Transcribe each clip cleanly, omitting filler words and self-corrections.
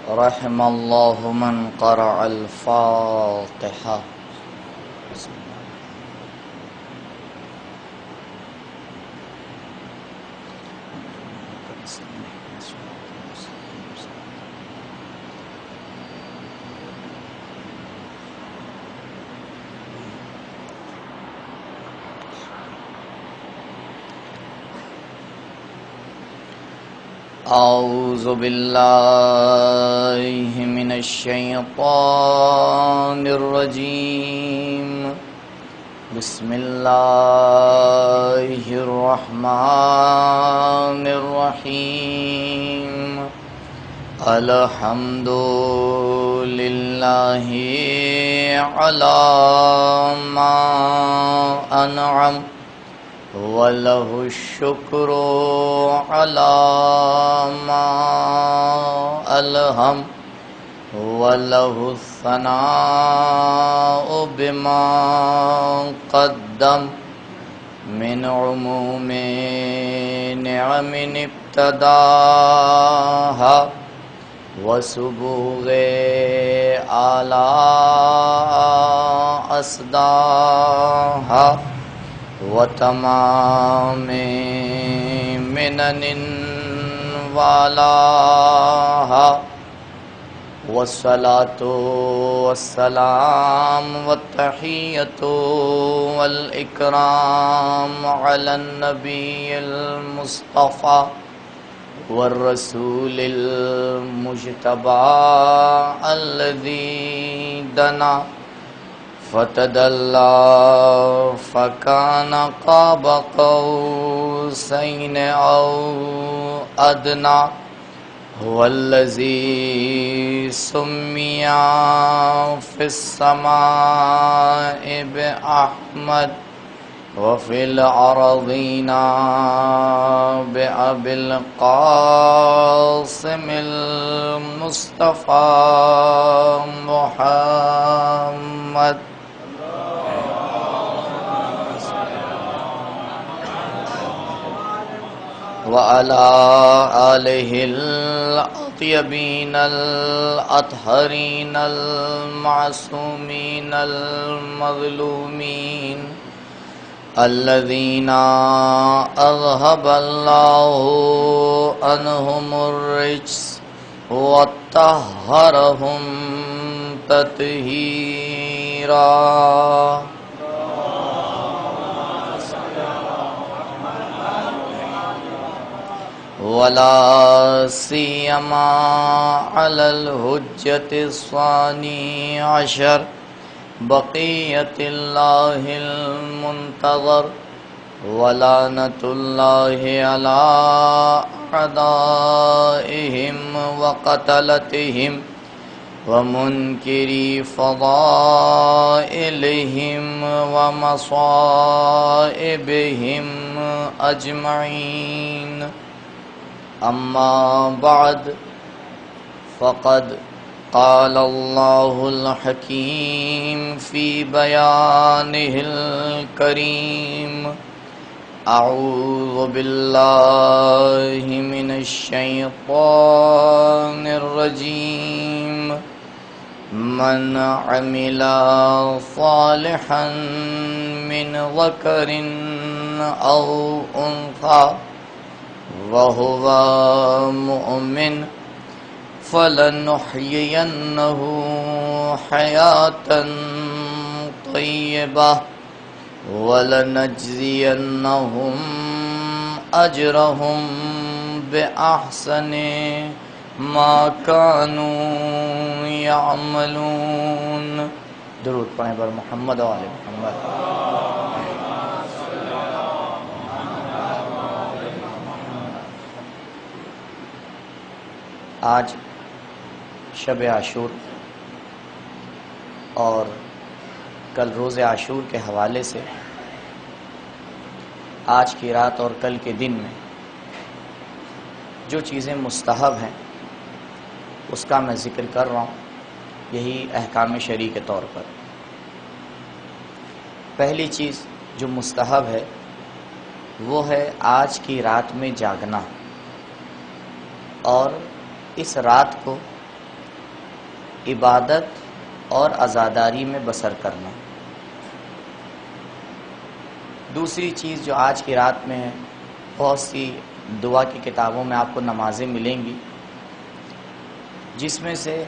رحم الله من قرأ الفاتحة. أعوذ بالله من الشيطان الرجيم. بسم الله الرحمن الرحيم. الحمد لله على ما أنعم وله الشكر على ما ألهم وله الثناء بما قدم من عموم نعم ابتداها وسبوغ آلاء أسداها وتمام منن والاها والصلاة والسلام والتحية والإكرام على النبي المصطفى والرسول المجتبى الذي دنا فتدلى فكان قاب قوسين أو أدنى. هو الذي سمي في السماء بأحمد وفي الأرضين بأبي القاسم المصطفى محمد. وعلى آله الأطيبين الأطهرين المعصومين المظلومين الذين أذهب الله عنهم الرجس وطهرهم تطهيرا. ولا سيما على الحجة الثاني عشر بقية الله المنتظر ولعنة الله على أعدائهم وقتلتهم ومنكري فضائلهم ومصائبهم أجمعين. أما بعد فقد قال الله الحكيم في بيانه الكريم. أعوذ بالله من الشيطان الرجيم. من عمل صالحا من ذكر أو أنثى وهو مؤمن فلنحيينه حياة طيبة ولنجزينهم أجرهم بأحسن ما كانوا يعملون. درود پڑھیں بر محمد و آل محمد. آج شب عاشور اور کل روز عاشور کے حوالے سے آج کی رات اور کل کے دن میں جو چیزیں مستحب ہیں اس کا میں ذکر کر رہا ہوں، یہی احکام شرعی کے طور پر. پہلی چیز جو مستحب ہے وہ ہے آج کی رات میں جاگنا اور اس رات کو عبادت اور عزاداری میں بسر کرنا۔ دوسری چیز جو آج کی رات میں ہے، بہت سی دعا کی کتابوں میں آپ کو نمازیں ملیں گی، جس میں سے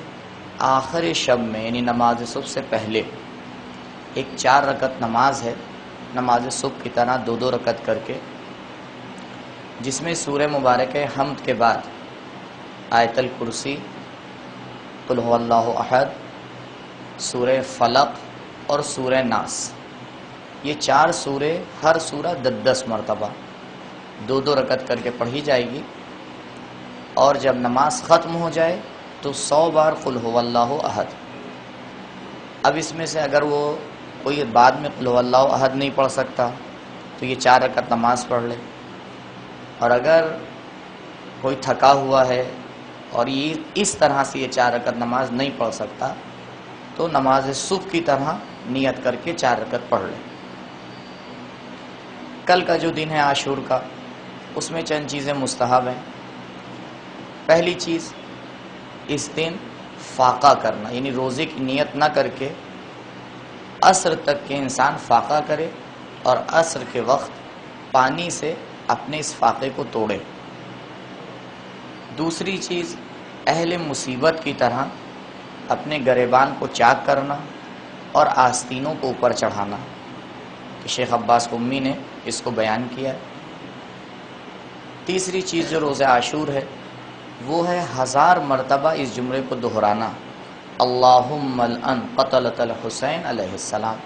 آخر شب میں یعنی نماز صبح سے پہلے ایک 4 رکعت نماز ہے، نماز صبح کی طرح 2 رکعت کر کے، جس میں سورہ مبارک حمد کے بعد آیت الکرسی، قل هو اللہ احد، سورہ فلق اور سورہ ناس، یہ 4 سورے، ہر سورہ 10 مرتبہ 2 رکعت کر کے پڑھی جائے گی، اور جب نماز ختم ہو جائے تو 100 بار قل هو اللہ احد۔ اب اس میں سے اگر وہ کوئی بعد میں قل هو اللہ احد نہیں پڑھ سکتا تو یہ 4 رکعت نماز پڑھ لے، اور اگر کوئی تھکا ہوا ہے اور یہ اس طرح سے یہ 4 رکعت نماز نہیں پڑھ سکتا تو نماز صبح کی طرح نیت کر کے 4 رکعت پڑھ لے۔ کل کا جو دن ہے عاشور کا، اس میں چند چیزیں مستحب ہیں۔ پہلی چیز، اس دن فاقہ کرنا، یعنی روزے کی نیت نہ کر کے عصر تک کے انسان فاقہ کرے اور عصر کے وقت پانی سے اپنے اس فاقے کو توڑے۔ دوسری چیز، اہل مصیبت کی طرح اپنے گریبان کو چاک کرنا اور آستینوں کو اوپر چڑھانا، کہ شیخ عباس قمی نے اس کو بیان کیا ہے۔ تیسری چیز جو روزہ عاشور ہے وہ ہے 1000 مرتبہ اس جملے کو دہرانا، اللہم العن قتلۃ الحسین علیہ السلام۔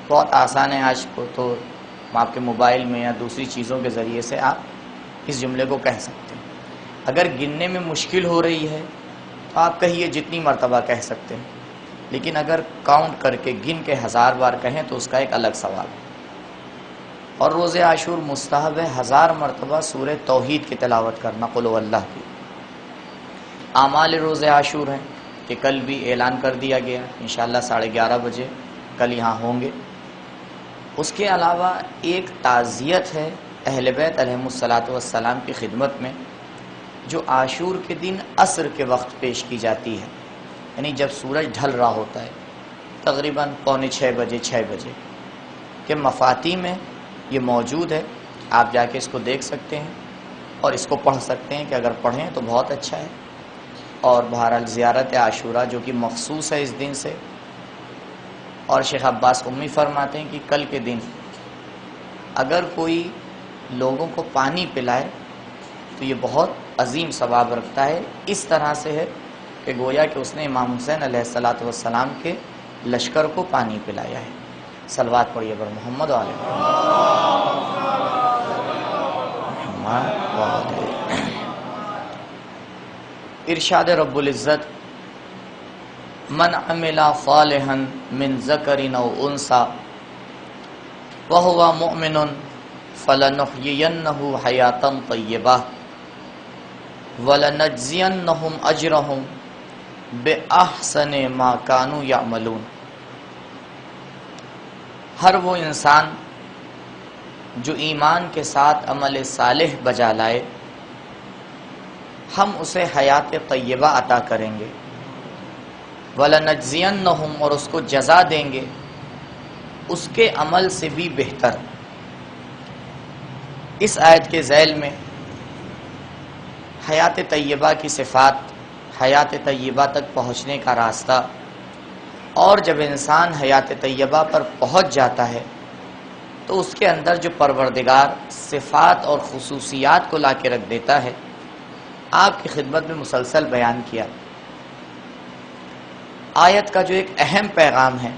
بہت آسان ہے، آج کو تو آپ کے موبائل میں یا دوسری چیزوں کے ذریعے سے آپ اس جملے کو کہہ سکتے ہیں۔ اگر گننے میں مشکل ہو رہی ہے تو آپ کہیے، جتنی مرتبہ کہہ سکتے ہیں، لیکن اگر کاؤنٹ کر کے گن کے 1000 بار کہیں تو اس کا ایک الگ سوال ہے۔ اور روزہ عاشور مستحب ہے 1000 مرتبہ سورہ توحید کی تلاوت کرنا، قل هو اللہ کی۔ اعمال روزہ عاشور ہیں کہ کل بھی اعلان کر دیا گیا، انشاءاللہ 11:30 بجے کل یہاں ہوں گے۔ اس کے علاوہ ایک تعزیت ہے اہل بیت علیہم الصلاۃ والسلام کی خدمت میں، جو عاشور کے دن عصر کے وقت پیش کی جاتی ہے، یعنی جب سورج ڈھل رہا ہوتا ہے، تقریباً 5:45 6 بجے کے مفاتی میں یہ موجود ہے۔ آپ جا کے اس کو دیکھ سکتے ہیں اور اس کو پڑھ سکتے ہیں، کہ اگر پڑھیں تو بہت اچھا ہے۔ اور بہرحال زیارت عاشورہ جو کہ مخصوص ہے اس دن سے، اور شیخ عباس قمی فرماتے ہیں کہ کل کے دن اگر کوئی لوگوں کو پانی پلائے تو یہ بہت عظیم ثواب رکھتا ہے۔ اس طرح سے ہے کہ گویا کہ اس نے امام حسین علیہ الصلاۃ والسلام کے لشکر کو پانی پلایا ہے۔ صلوات پڑھیے بر محمد و آل محمد۔ ارشاد رب العزت، من عمل صالحا من ذکر او انثی وهو مؤمن فلنحیینہ حیاتا طیبہ وَلَنَجْزِيَنَّهُمْ أَجْرَهُمْ بِأَحْسَنِ مَا كَانُوا يَعْمَلُونَ۔ ہر وہ انسان جو ایمان کے ساتھ عمل صالح بجا لائے، ہم اسے حیات طیبہ عطا کریں گے، وَلَنَجْزِيَنَّهُمْ، اور اس کو جزا دیں گے اس کے عمل سے بھی بہتر۔ اس آیت کے ذیل میں حیات طیبہ کی صفات، حیات طیبہ تک پہنچنے کا راستہ، اور جب انسان حیات طیبہ پر پہنچ جاتا ہے تو اس کے اندر جو پروردگار صفات اور خصوصیات کو لا کے رکھ دیتا ہے، آپ کی خدمت میں مسلسل بیان کیا۔ آیت کا جو ایک اہم پیغام ہے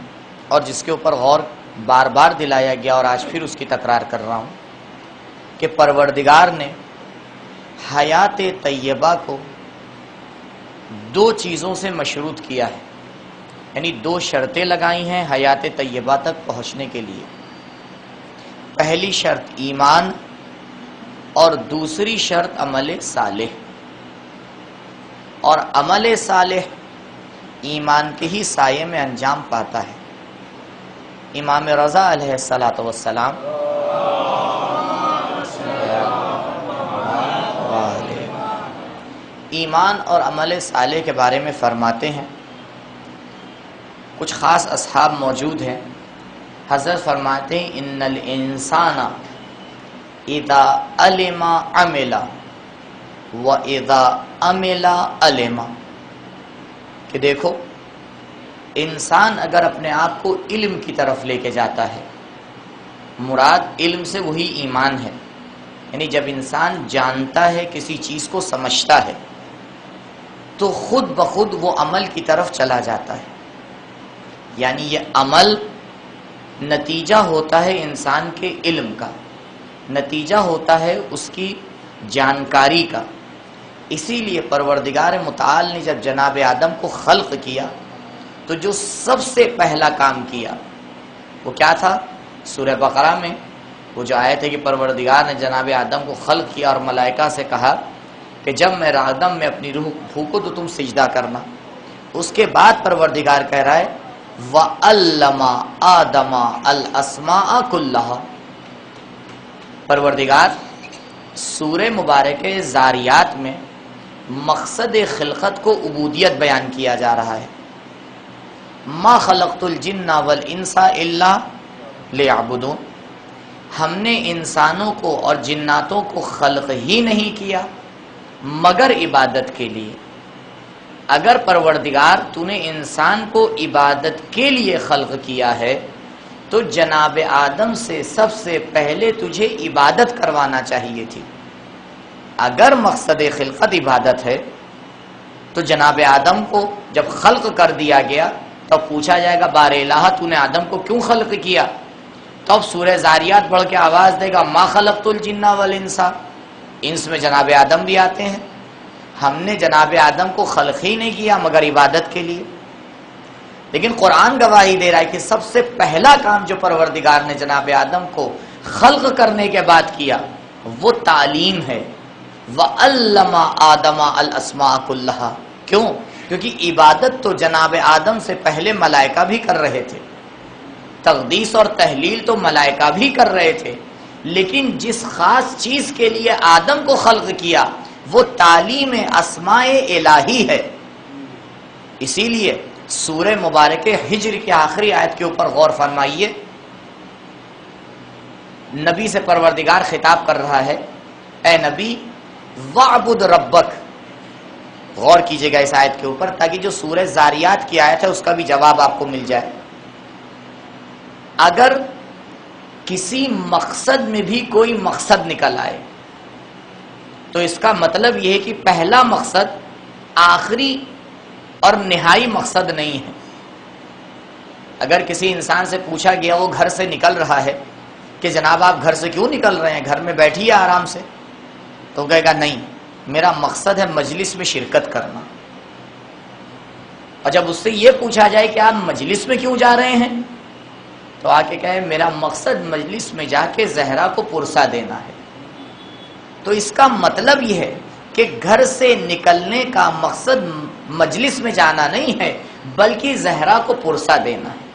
اور جس کے اوپر غور بار بار دلایا گیا، اور آج پھر اس کی تکرار کر رہا ہوں، کہ پروردگار نے حیات طیبہ کو 2 چیزوں سے مشروط کیا ہے، یعنی 2 شرطیں لگائی ہیں حیات طیبہ تک پہنچنے کے لیے۔ پہلی شرط ایمان اور دوسری شرط عمل صالح، اور عمل صالح ایمان کے ہی سائے میں انجام پاتا ہے۔ امام رضا علیہ الصلاۃ والسلام ایمان اور عمل صالح کے بارے میں فرماتے ہیں، کچھ خاص اصحاب موجود ہیں، حضرت فرماتے ہیں ان الانسان اذا علم عمل و اذا عمل علم، کہ دیکھو انسان اگر اپنے آپ کو علم کی طرف لے کے جاتا ہے، مراد علم سے وہی ایمان ہے، یعنی جب انسان جانتا ہے، کسی چیز کو سمجھتا ہے تو خود بخود وہ عمل کی طرف چلا جاتا ہے، یعنی یہ عمل نتیجہ ہوتا ہے انسان کے علم کا، نتیجہ ہوتا ہے اس کی جانکاری کا۔ اسی لیے پروردگار متعال نے جب جناب آدم کو خلق کیا تو جو سب سے پہلا کام کیا وہ کیا تھا؟ سورہ بقرہ میں وہ جو آیت ہے کہ پروردگار نے جناب آدم کو خلق کیا اور ملائکہ سے کہا کہ جب میں آدم میں اپنی روح پھونکوں تو تم سجدہ کرنا۔ اس کے بعد پروردگار کہہ رہا ہے وَعَلَّمَ آدَمَ الْأَسْمَاءَ كُلَّهَا۔ پروردگار سورہ مبارک ذاریات میں مقصد خلقت کو عبودیت بیان کیا جا رہا ہے، ما خلقت الجن والانس الا لیعبدون، ہم نے انسانوں کو اور جناتوں کو خلق ہی نہیں کیا مگر عبادت کے لیے۔ اگر پروردگار تو نے انسان کو عبادت کے لیے خلق کیا ہے تو جناب آدم سے سب سے پہلے تجھے عبادت کروانا چاہیے تھی۔ اگر مقصد خلقت عبادت ہے تو جناب آدم کو جب خلق کر دیا گیا تب پوچھا جائے گا بار الہ تو نے آدم کو کیوں خلق کیا؟ تب سورہ ذاریات پڑھ کے آواز دے گا ما خلقت الجن والانس، انس میں جناب آدم بھی آتے ہیں، ہم نے جناب آدم کو خلق ہی نہیں کیا مگر عبادت کے لیے۔ لیکن قرآن گواہی دے رہا ہے کہ سب سے پہلا کام جو پروردگار نے جناب آدم کو خلق کرنے کے بعد کیا وہ تعلیم ہے، وَعَلَّمَ آدَمَ الْأَسْمَاءَ كُلَّهَا۔ کیوں؟ کیونکہ عبادت تو جناب آدم سے پہلے ملائکہ بھی کر رہے تھے، تقدیس اور تحلیل تو ملائکہ بھی کر رہے تھے، لیکن جس خاص چیز کے لیے آدم کو خلق کیا وہ تعلیم اسماء الہی ہے۔ اسی لیے سورہ مبارک ہجر کی آخری آیت کے اوپر غور فرمائیے، نبی سے پروردگار خطاب کر رہا ہے، اے نبی وَعْبُدْ رَبَّكَ۔ غور کیجئے گا اس آیت کے اوپر تاکہ جو سورہ ذاریات کی آیت ہے اس کا بھی جواب آپ کو مل جائے۔ اگر کسی مقصد میں بھی کوئی مقصد نکل آئے تو اس کا مطلب یہ ہے کہ پہلا مقصد آخری اور نہائی مقصد نہیں ہے۔ اگر کسی انسان سے پوچھا گیا وہ گھر سے نکل رہا ہے کہ جناب آپ گھر سے کیوں نکل رہے ہیں، گھر میں بیٹھیے آرام سے، تو کہے گا نہیں میرا مقصد ہے مجلس میں شرکت کرنا۔ اور جب اس سے یہ پوچھا جائے کہ آپ مجلس میں کیوں جا رہے ہیں تو آ کے کہے میرا مقصد مجلس میں جا کے زہرا کو پرسا دینا ہے۔ تو اس کا مطلب یہ ہے کہ گھر سے نکلنے کا مقصد مجلس میں جانا نہیں ہے بلکہ زہرا کو پرسا دینا ہے۔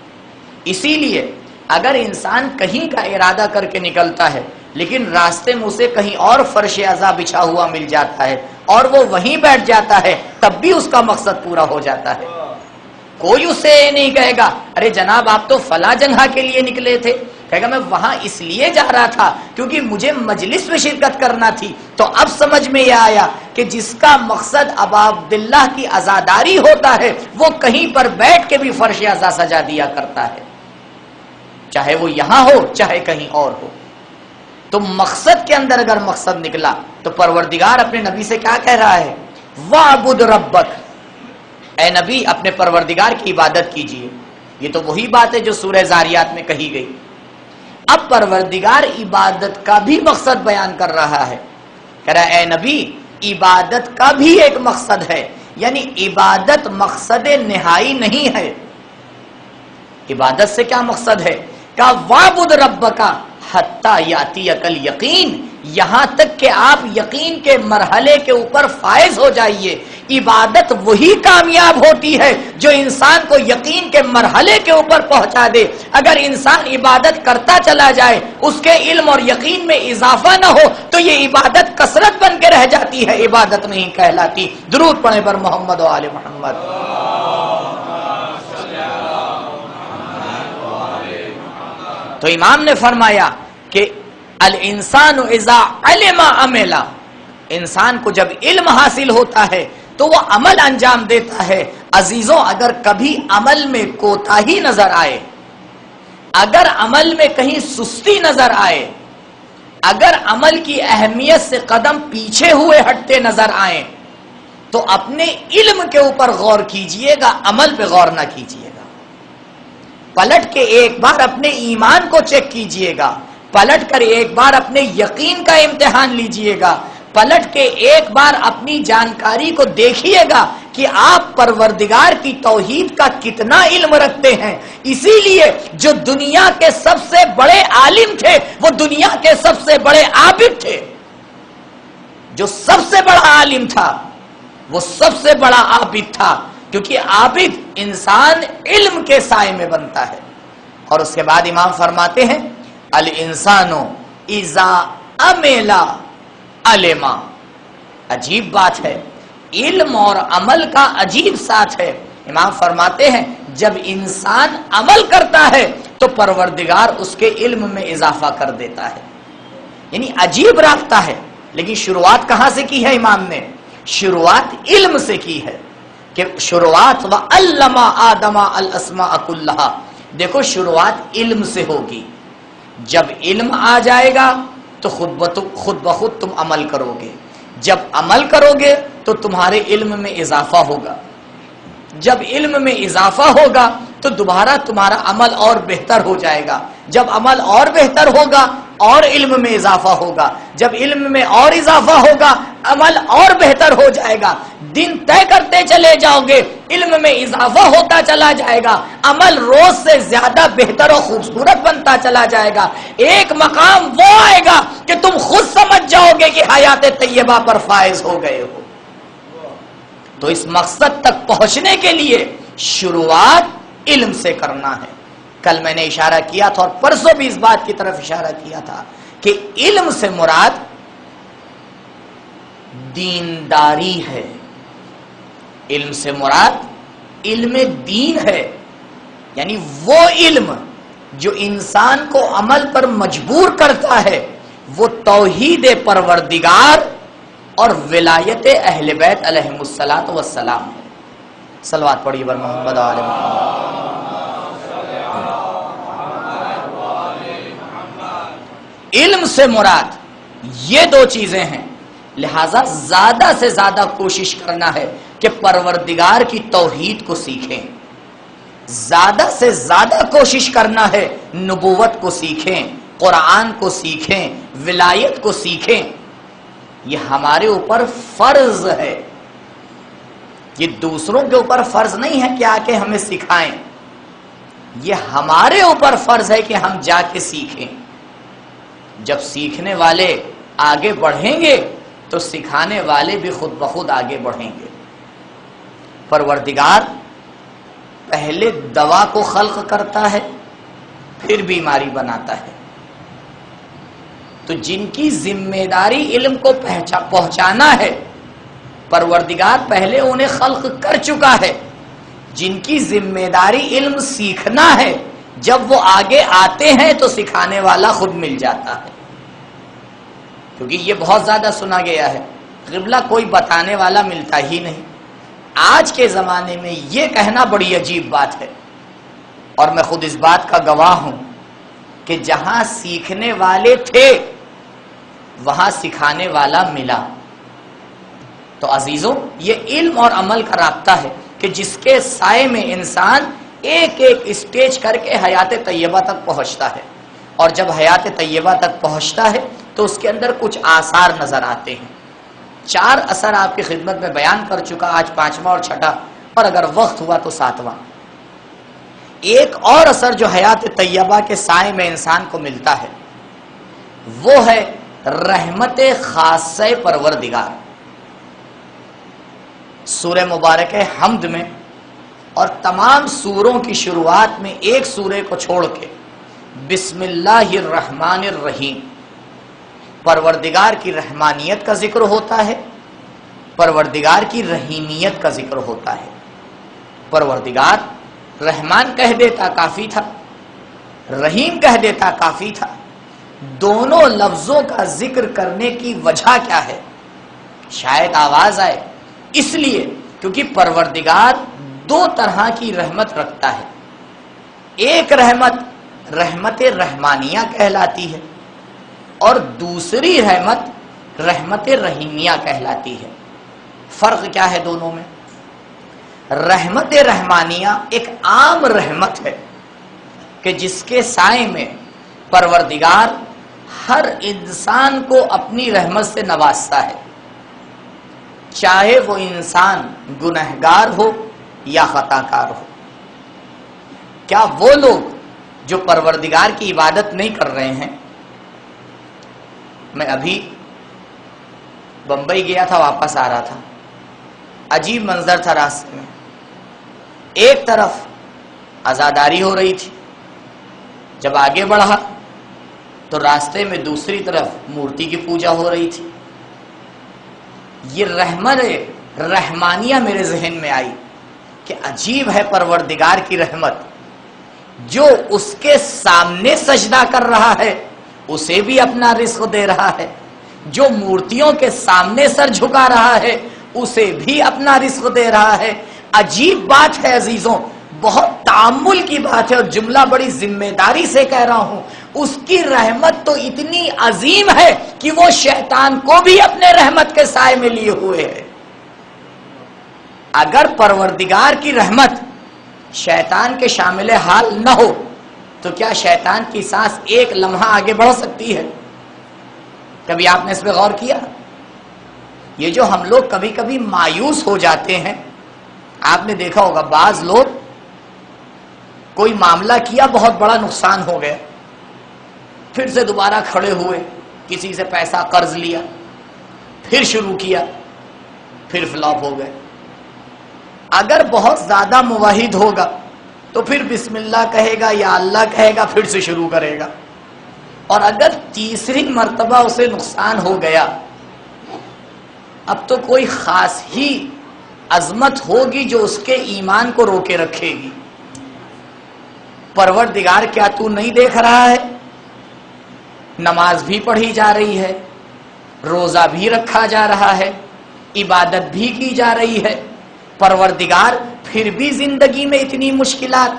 اسی لیے اگر انسان کہیں کا ارادہ کر کے نکلتا ہے لیکن راستے میں اسے کہیں اور فرش عزا بچھا ہوا مل جاتا ہے اور وہ وہیں بیٹھ جاتا ہے تب بھی اس کا مقصد پورا ہو جاتا ہے۔ کوئی اسے نہیں کہے گا ارے جناب آپ تو فلاں جگہ کے لیے نکلے تھے، کہے گا میں وہاں اس لیے جا رہا تھا کیونکہ مجھے مجلس میں شرکت کرنا تھی۔ تو اب سمجھ میں یہ آیا کہ جس کا مقصد ابا عبداللہ کی عزاداری ہوتا ہے وہ کہیں پر بیٹھ کے بھی فرش عزا سجا دیا کرتا ہے، چاہے وہ یہاں ہو چاہے کہیں اور ہو۔ تو مقصد کے اندر اگر مقصد نکلا تو پروردگار اپنے نبی سے کیا کہہ رہا ہے؟ وَعْبُدْ رَبَّكَ، اے نبی اپنے پروردگار کی عبادت کیجئے۔ یہ تو وہی بات ہے جو سورہ ذاریات میں کہی گئی۔ اب پروردگار عبادت کا بھی مقصد بیان کر رہا ہے، کہہ رہا ہے اے نبی عبادت کا بھی ایک مقصد ہے، یعنی عبادت مقصد نہائی نہیں ہے۔ عبادت سے کیا مقصد ہے؟ کہ وَعْبُدْ رَبَّكَ حَتَّى يَأْتِيَكَ الْيَقِينُ، یہاں تک کہ آپ یقین کے مرحلے کے اوپر فائز ہو جائیے عبادت وہی کامیاب ہوتی ہے جو انسان کو یقین کے مرحلے کے اوپر پہنچا دے۔ اگر انسان عبادت کرتا چلا جائے، اس کے علم اور یقین میں اضافہ نہ ہو تو یہ عبادت کثرت بن کے رہ جاتی ہے، عبادت نہیں کہلاتی۔ درود پڑھیں پر محمد و آل محمد۔ تو امام نے فرمایا کہ الانسان اذا علم عمل، انسان کو جب علم حاصل ہوتا ہے تو وہ عمل انجام دیتا ہے۔ عزیزوں، اگر کبھی عمل میں کوتاہی نظر آئے، اگر عمل میں کہیں سستی نظر آئے، اگر عمل کی اہمیت سے قدم پیچھے ہوئے ہٹتے نظر آئیں تو اپنے علم کے اوپر غور کیجئے گا، عمل پہ غور نہ کیجئے گا۔ پلٹ کے ایک بار اپنے ایمان کو چیک کیجئے گا، پلٹ کر ایک بار اپنے یقین کا امتحان لیجئے گا، پلٹ کے ایک بار اپنی جانکاری کو دیکھیے گا کہ آپ پروردگار کی توحید کا کتنا علم رکھتے ہیں۔ اسی لیے جو دنیا کے سب سے بڑے عالم تھے وہ دنیا کے سب سے بڑے عابد تھے۔ جو سب سے بڑا عالم تھا وہ سب سے بڑا عابد تھا، کیونکہ عابد انسان علم کے سائے میں بنتا ہے۔ اور اس کے بعد امام فرماتے ہیں الانسان اذا عمل علم۔ عجیب بات ہے، علم اور عمل کا عجیب ساتھ ہے۔ امام فرماتے ہیں جب انسان عمل کرتا ہے تو پروردگار اس کے علم میں اضافہ کر دیتا ہے۔ یعنی عجیب رابطہ ہے، لیکن شروعات کہاں سے کی ہے امام نے؟ شروعات علم سے کی ہے کہ شروعات وَعَلَّمَ آدَمَ الْأَسْمَاءَ كُلَّهَا۔ دیکھو شروعات علم سے ہوگی، جب علم آ جائے گا تو خود بخود تم عمل کرو گے، جب عمل کرو گے تو تمہارے علم میں اضافہ ہوگا، جب علم میں اضافہ ہوگا تو دوبارہ تمہارا عمل اور بہتر ہو جائے گا، جب عمل اور بہتر ہوگا اور علم میں اضافہ ہوگا، جب علم میں اور اضافہ ہوگا عمل اور بہتر ہو جائے گا۔ دن طے کرتے چلے جاؤ گے، علم میں اضافہ ہوتا چلا جائے گا، عمل روز سے زیادہ بہتر اور خوبصورت بنتا چلا جائے گا۔ ایک مقام وہ آئے گا کہ تم خود سمجھ جاؤ گے کہ حیات طیبہ پر فائز ہو گئے ہو۔ تو اس مقصد تک پہنچنے کے لیے شروعات علم سے کرنا ہے۔ کل میں نے اشارہ کیا تھا اور پرسوں بھی اس بات کی طرف اشارہ کیا تھا کہ علم سے مراد دینداری ہے، علم سے مراد علم دین ہے، یعنی وہ علم جو انسان کو عمل پر مجبور کرتا ہے، وہ توحید پروردگار اور ولایت اہل بیت علیہم الصلاۃ والسلام ہے۔ صلوات پڑھیے بر محمد آل محمد۔ علم سے مراد یہ دو چیزیں ہیں، لہذا زیادہ سے زیادہ کوشش کرنا ہے کہ پروردگار کی توحید کو سیکھیں، زیادہ سے زیادہ کوشش کرنا ہے نبوت کو سیکھیں، قرآن کو سیکھیں، ولایت کو سیکھیں۔ یہ ہمارے اوپر فرض ہے، یہ دوسروں کے اوپر فرض نہیں ہے کہ آ کے ہمیں سکھائیں، یہ ہمارے اوپر فرض ہے کہ ہم جا کے سیکھیں۔ جب سیکھنے والے آگے بڑھیں گے تو سکھانے والے بھی خود بخود آگے بڑھیں گے۔ پروردگار پہلے دوا کو خلق کرتا ہے پھر بیماری بناتا ہے، تو جن کی ذمہ داری علم کو پہنچانا ہے پروردگار پہلے انہیں خلق کر چکا ہے، جن کی ذمہ داری علم سیکھنا ہے جب وہ آگے آتے ہیں تو سکھانے والا خود مل جاتا ہے۔ کیونکہ یہ بہت زیادہ سنا گیا ہے قبلہ کوئی بتانے والا ملتا ہی نہیں۔ آج کے زمانے میں یہ کہنا بڑی عجیب بات ہے، اور میں خود اس بات کا گواہ ہوں کہ جہاں سیکھنے والے تھے وہاں سکھانے والا ملا۔ تو عزیزوں، یہ علم اور عمل کا رابطہ ہے کہ جس کے سائے میں انسان ایک ایک اسٹیج کر کے حیات طیبہ تک پہنچتا ہے، اور جب حیات طیبہ تک پہنچتا ہے تو اس کے اندر کچھ آثار نظر آتے ہیں۔ 4 اثر آپ کی خدمت میں بیان کر چکا، آج 5واں اور 6واں، اور اگر وقت ہوا تو 7واں۔ ایک اور اثر جو حیات طیبہ کے سائے میں انسان کو ملتا ہے وہ ہے رحمت خاصہ پروردگار۔ سورہ مبارک حمد میں اور تمام سوروں کی شروعات میں ایک سورے کو چھوڑ کے بسم اللہ الرحمن الرحیم پروردگار کی رحمانیت کا ذکر ہوتا ہے، پروردگار کی رحیمیت کا ذکر ہوتا ہے۔ پروردگار رحمان کہہ دیتا کافی تھا، رحیم کہہ دیتا کافی تھا۔ دونوں لفظوں کا ذکر کرنے کی وجہ کیا ہے؟ شاید آواز آئے اس لیے کیونکہ پروردگار دو طرح کی رحمت رکھتا ہے۔ ایک رحمت رحمت رحمانیہ کہلاتی ہے اور دوسری رحمت رحمت رحیمیہ کہلاتی ہے۔ فرق کیا ہے دونوں میں؟ رحمت رحمانیہ ایک عام رحمت ہے کہ جس کے سائے میں پروردگار ہر انسان کو اپنی رحمت سے نوازتا ہے، چاہے وہ انسان گنہگار ہو یا خطا کار ہو۔ کیا وہ لوگ جو پروردگار کی عبادت نہیں کر رہے ہیں؟ میں ابھی بمبئی گیا تھا، واپس آ رہا تھا، عجیب منظر تھا راستے میں۔ ایک طرف عزاداری ہو رہی تھی، جب آگے بڑھا تو راستے میں دوسری طرف مورتی کی پوجا ہو رہی تھی۔ یہ رحمت رحمانیہ میرے ذہن میں آئی کہ عجیب ہے پروردگار کی رحمت، جو اس کے سامنے سجدہ کر رہا ہے اسے بھی اپنا رزق دے رہا ہے، جو مورتیوں کے سامنے سر جھکا رہا ہے اسے بھی اپنا رزق دے رہا ہے۔ عجیب بات ہے عزیزوں، بہت تعامل کی بات ہے اور جملہ بڑی ذمہ داری سے کہہ رہا ہوں۔ اس کی رحمت تو اتنی عظیم ہے کہ وہ شیطان کو بھی اپنے رحمت کے سائے میں لیے ہوئے ہے۔ اگر پروردگار کی رحمت شیطان کے شامل حال نہ ہو تو کیا شیطان کی سانس ایک لمحہ آگے بڑھ سکتی ہے؟ کبھی آپ نے اس پہ غور کیا؟ یہ جو ہم لوگ کبھی کبھی مایوس ہو جاتے ہیں، آپ نے دیکھا ہوگا بعض لوگ کوئی معاملہ کیا، بہت بڑا نقصان ہو گیا، پھر سے دوبارہ کھڑے ہوئے، کسی سے پیسہ قرض لیا، پھر شروع کیا، پھر فلاپ ہو گئے۔ اگر بہت زیادہ موحد ہوگا تو پھر بسم اللہ کہے گا یا اللہ کہے گا، پھر سے شروع کرے گا۔ اور اگر تیسری مرتبہ اسے نقصان ہو گیا، اب تو کوئی خاص ہی عظمت ہوگی جو اس کے ایمان کو روکے رکھے گی۔ پروردگار کیا تو نہیں دیکھ رہا ہے؟ نماز بھی پڑھی جا رہی ہے، روزہ بھی رکھا جا رہا ہے، عبادت بھی کی جا رہی ہے، پروردگار پھر بھی زندگی میں اتنی مشکلات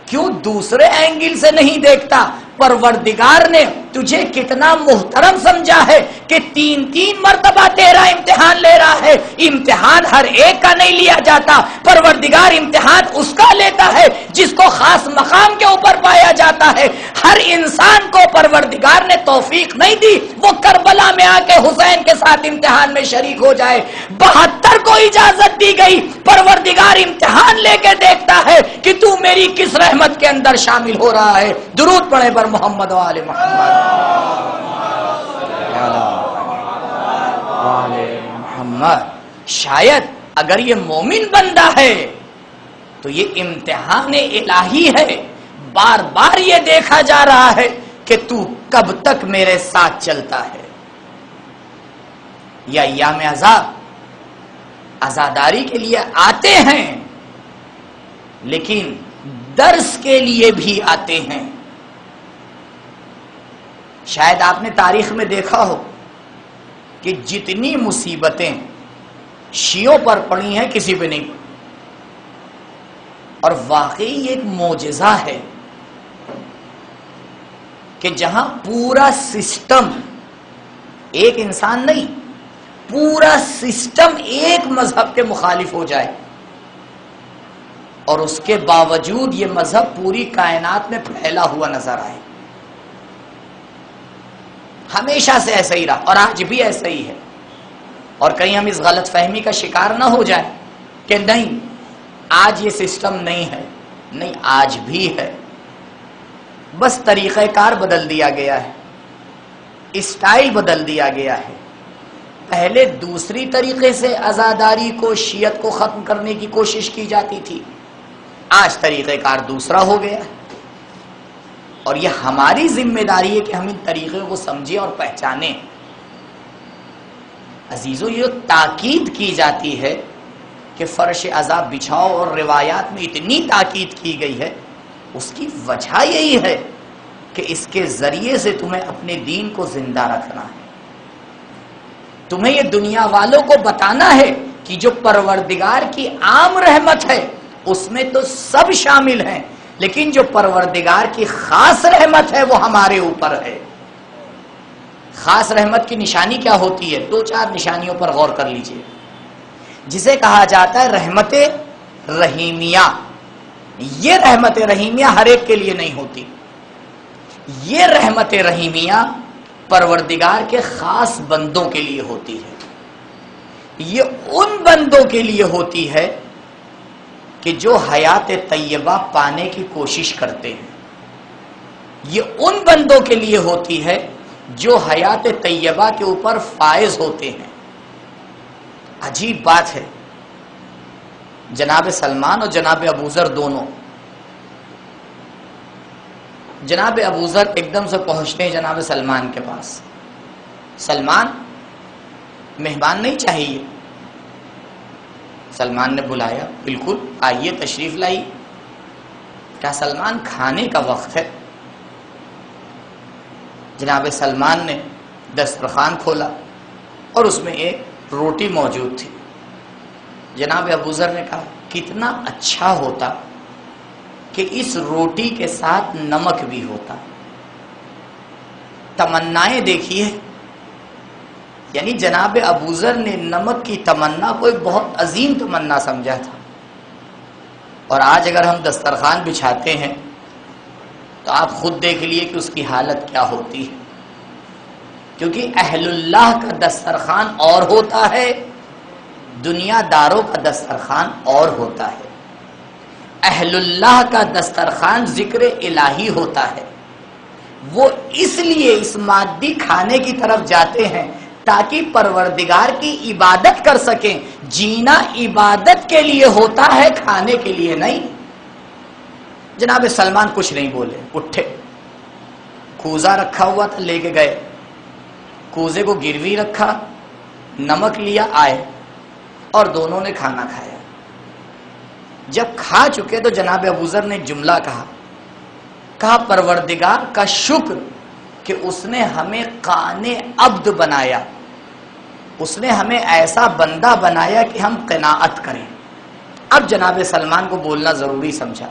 کیوں دوسرے اینگل سے نہیں دیکھتا؟ پروردگار نے تجھے کتنا محترم سمجھا ہے کہ تین مرتبہ تیرا امتحان لے رہا ہے۔ امتحان ہر ایک کا نہیں لیا جاتا، پروردگار امتحان اس کا لیتا ہے جس کو خاص مقام کے اوپر پایا جاتا ہے۔ ہر انسان کو پروردگار نے توفیق نہیں دی وہ کربلا میں آ کے حسین کے ساتھ امتحان میں شریک ہو جائے۔ 72 کو اجازت دی گئی، پروردگار امتحان لے کے دیکھتا ہے کہ تو میری کس رحمت کے اندر شامل ہو رہا ہے۔ درود پڑھے پر محمد و آل محمد۔ شاید اگر یہ مومن بندہ ہے تو یہ امتحان الہی ہے، بار بار یہ دیکھا جا رہا ہے کہ تو کب تک میرے ساتھ چلتا ہے۔ یا ایام عذاب عزاداری کے لیے آتے ہیں لیکن درس کے لیے بھی آتے ہیں۔ شاید آپ نے تاریخ میں دیکھا ہو کہ جتنی مصیبتیں شیعوں پر پڑی ہیں کسی پہ نہیں پڑی، اور واقعی ایک معجزہ ہے کہ جہاں پورا سسٹم، ایک انسان نہیں، پورا سسٹم ایک مذہب کے مخالف ہو جائے اور اس کے باوجود یہ مذہب پوری کائنات میں پھیلا ہوا نظر آئے۔ ہمیشہ سے ایسا ہی رہا اور آج بھی ایسا ہی ہے۔ اور کہیں ہم اس غلط فہمی کا شکار نہ ہو جائیں کہ نہیں آج یہ سسٹم نہیں ہے، نہیں آج بھی ہے، بس طریقہ کار بدل دیا گیا ہے، اسٹائل بدل دیا گیا ہے۔ پہلے دوسری طریقے سے عزاداری کو، شیعت کو ختم کرنے کی کوشش کی جاتی تھی، آج طریقہ کار دوسرا ہو گیا، اور یہ ہماری ذمہ داری ہے کہ ہم ان طریقے کو سمجھیں اور پہچانیں۔ عزیزو، یہ تاکید کی جاتی ہے کہ فرش عذاب بچھاؤ، اور روایات میں اتنی تاکید کی گئی ہے، اس کی وجہ یہی ہے کہ اس کے ذریعے سے تمہیں اپنے دین کو زندہ رکھنا ہے، تمہیں یہ دنیا والوں کو بتانا ہے کہ جو پروردگار کی عام رحمت ہے اس میں تو سب شامل ہیں، لیکن جو پروردگار کی خاص رحمت ہے وہ ہمارے اوپر ہے۔ خاص رحمت کی نشانی کیا ہوتی ہے؟ 2-4 نشانیوں پر غور کر لیجئے، جسے کہا جاتا ہے رحمت رحیمیہ۔ یہ رحمت رحیمیہ ہر ایک کے لیے نہیں ہوتی، یہ رحمت رحیمیہ پروردگار کے خاص بندوں کے لیے ہوتی ہے۔ یہ ان بندوں کے لیے ہوتی ہے کہ جو حیات طیبہ پانے کی کوشش کرتے ہیں، یہ ان بندوں کے لیے ہوتی ہے جو حیات طیبہ کے اوپر فائز ہوتے ہیں۔ عجیب بات ہے، جناب سلمان اور جناب ابوذر دونوں، جناب ابوذر ایک دم سے پہنچتے ہیں جناب سلمان کے پاس۔ سلمان، مہمان نہیں چاہیے؟ سلمان نے بلایا، بالکل آئیے تشریف لائیے۔ کیا سلمان کھانے کا وقت ہے؟ جناب سلمان نے دسترخوان کھولا اور اس میں ایک روٹی موجود تھی۔ جناب ابوذر نے کہا کتنا اچھا ہوتا کہ اس روٹی کے ساتھ نمک بھی ہوتا۔ تمنائیں دیکھیے، یعنی جناب ابوذر نے نمک کی تمنا کو ایک بہت عظیم تمنا سمجھا تھا، اور آج اگر ہم دسترخوان بچھاتے ہیں تو آپ خود دیکھ لیے کہ اس کی حالت کیا ہوتی ہے، کیونکہ اہل اللہ کا دسترخوان اور ہوتا ہے، دنیا داروں کا دسترخوان اور ہوتا ہے۔ اہل اللہ کا دسترخوان ذکر الہی ہوتا ہے، وہ اس لیے اس مادی کھانے کی طرف جاتے ہیں تاکہ پروردگار کی عبادت کر سکیں۔ جینا عبادت کے لیے ہوتا ہے، کھانے کے لیے نہیں۔ جناب سلمان کچھ نہیں بولے، اٹھے، کوزہ رکھا ہوا تھا لے کے گئے، کوزے کو گروی رکھا، نمک لیا، آئے اور دونوں نے کھانا کھایا۔ جب کھا چکے تو جناب ابوذر نے جملہ کہا پروردگار کا شکر کہ اس نے ہمیں قانے عبد بنایا، اس نے ہمیں ایسا بندہ بنایا کہ ہم قناعت کریں۔ اب جناب سلمان کو بولنا ضروری سمجھا،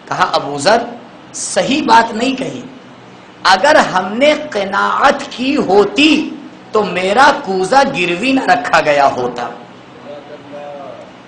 کہا ابوذر صحیح بات نہیں کہی، اگر ہم نے قناعت کی ہوتی تو میرا کوزہ گروی نہ رکھا گیا ہوتا۔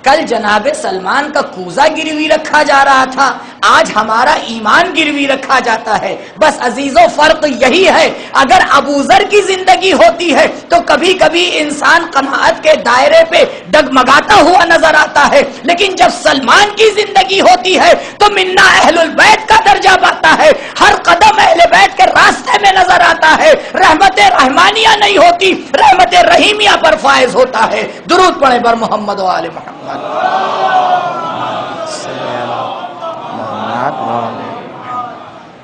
کل جناب سلمان کا کوزہ گروی رکھا جا رہا تھا، آج ہمارا ایمان گروی رکھا جاتا ہے۔ بس عزیزو فرق یہی ہے، اگر ابوذر کی زندگی ہوتی ہے تو کبھی کبھی انسان قناعت کے دائرے پہ ڈگمگاتا ہوا نظر آتا ہے، لیکن جب سلمان کی زندگی ہوتی ہے تو منا اہل البیت کا درجہ پاتا ہے، ہر قدم اہل بیت کے راستے میں نظر آتا ہے۔ رحمت رحمانیہ نہیں ہوتی، رحمت رحیمیہ پر فائز ہوتا ہے۔ درود پڑھیں بر محمد و آل محمد۔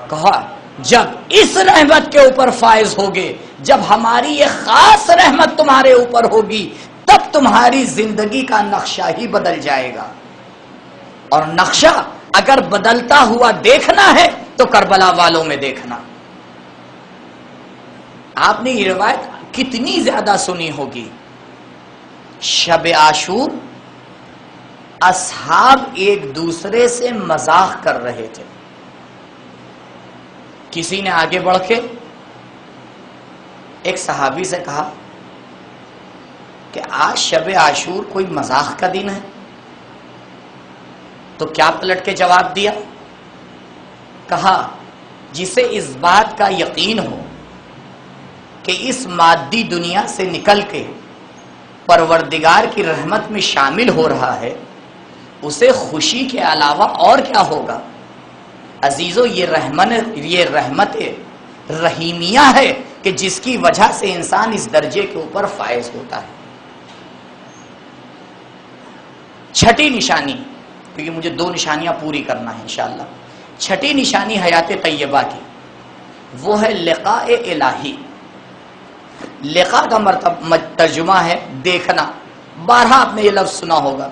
کہا جب اس رحمت کے اوپر فائز ہوگے، جب ہماری یہ خاص رحمت تمہارے اوپر ہوگی، تب تمہاری زندگی کا نقشہ ہی بدل جائے گا۔ اور نقشہ اگر بدلتا ہوا دیکھنا ہے تو کربلا والوں میں دیکھنا۔ آپ نے یہ روایت کتنی زیادہ سنی ہوگی، شب عاشور اصحاب ایک دوسرے سے مزاح کر رہے تھے۔ کسی نے آگے بڑھ کے ایک صحابی سے کہا کہ آج شب عاشور کوئی مزاح کا دن ہے؟ تو کیا پلٹ کے جواب دیا؟ کہا جسے اس بات کا یقین ہو کہ اس مادی دنیا سے نکل کے پروردگار کی رحمت میں شامل ہو رہا ہے، اسے خوشی کے علاوہ اور کیا ہوگا؟ عزیزو یہ رحمت رحیمیہ ہے کہ جس کی وجہ سے انسان اس درجے کے اوپر فائز ہوتا ہے۔ چھٹی نشانی، کیونکہ مجھے 2 نشانیاں پوری کرنا ہے انشاءاللہ۔ چھٹی نشانی حیات طیبہ کی وہ ہے لقاء الہی۔ لقاء کا ترجمہ ہے دیکھنا، بارہا آپ نے یہ لفظ سنا ہوگا،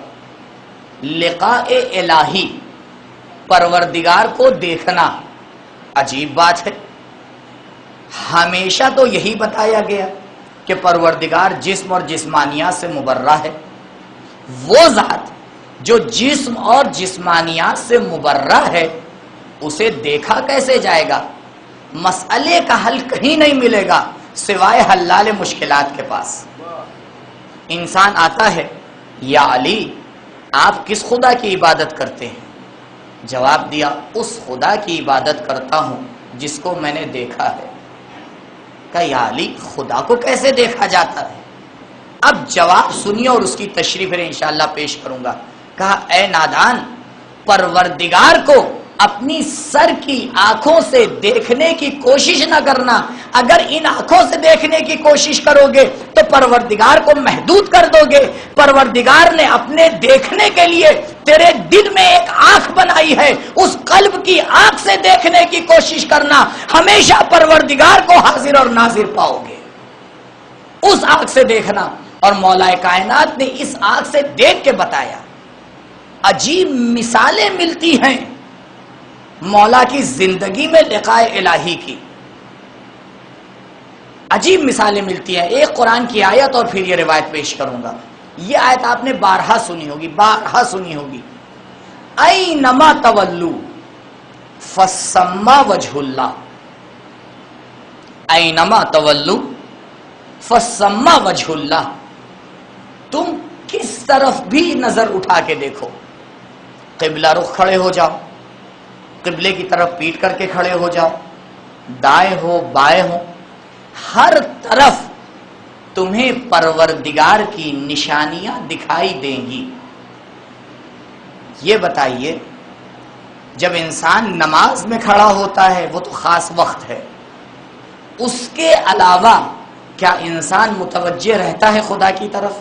لقاء الہی، پروردگار کو دیکھنا۔ عجیب بات ہے، ہمیشہ تو یہی بتایا گیا کہ پروردگار جسم اور جسمانیات سے مبرہ ہے۔ وہ ذات جو جسم اور جسمانیات سے مبرہ ہے اسے دیکھا کیسے جائے گا؟ مسئلے کا حل کہیں نہیں ملے گا سوائے حلال مشکلات کے پاس۔ انسان آتا ہے، یا علی آپ کس خدا کی عبادت کرتے ہیں؟ جواب دیا، اس خدا کی عبادت کرتا ہوں جس کو میں نے دیکھا ہے۔ کہا یا علی خدا کو کیسے دیکھا جاتا ہے؟ اب جواب سنیے اور اس کی تشریح پھر انشاءاللہ پیش کروں گا۔ کہا اے نادان، پروردگار کو اپنی سر کی آنکھوں سے دیکھنے کی کوشش نہ کرنا۔ اگر ان آنکھوں سے دیکھنے کی کوشش کرو گے تو پروردگار کو محدود کر دو گے۔ پروردگار نے اپنے دیکھنے کے لیے تیرے دل میں ایک آنکھ بنائی ہے، اس قلب کی آنکھ سے دیکھنے کی کوشش کرنا، ہمیشہ پروردگار کو حاضر اور ناظر پاؤ گے۔ اس آنکھ سے دیکھنا، اور مولا کائنات نے اس آنکھ سے دیکھ کے بتایا۔ عجیب مثالیں ملتی ہیں مولا کی زندگی میں لقاء الہی کی، عجیب مثالیں ملتی ہیں۔ ایک قرآن کی آیت اور پھر یہ روایت پیش کروں گا۔ یہ آیت آپ نے بارہا سنی ہوگی، بارہا سنی ہوگی۔ اینما تولو فثم وجہ اللہ، اینما تولو فثم وجہ اللہ، تم کس طرف بھی نظر اٹھا کے دیکھو، قبلہ رخ کھڑے ہو جاؤ، قبلے کی طرف پیٹ کر کے کھڑے ہو جاؤ، دائیں ہو بائیں ہو، ہر طرف تمہیں پروردگار کی نشانیاں دکھائی دیں گی۔ یہ بتائیے جب انسان نماز میں کھڑا ہوتا ہے وہ تو خاص وقت ہے، اس کے علاوہ کیا انسان متوجہ رہتا ہے خدا کی طرف؟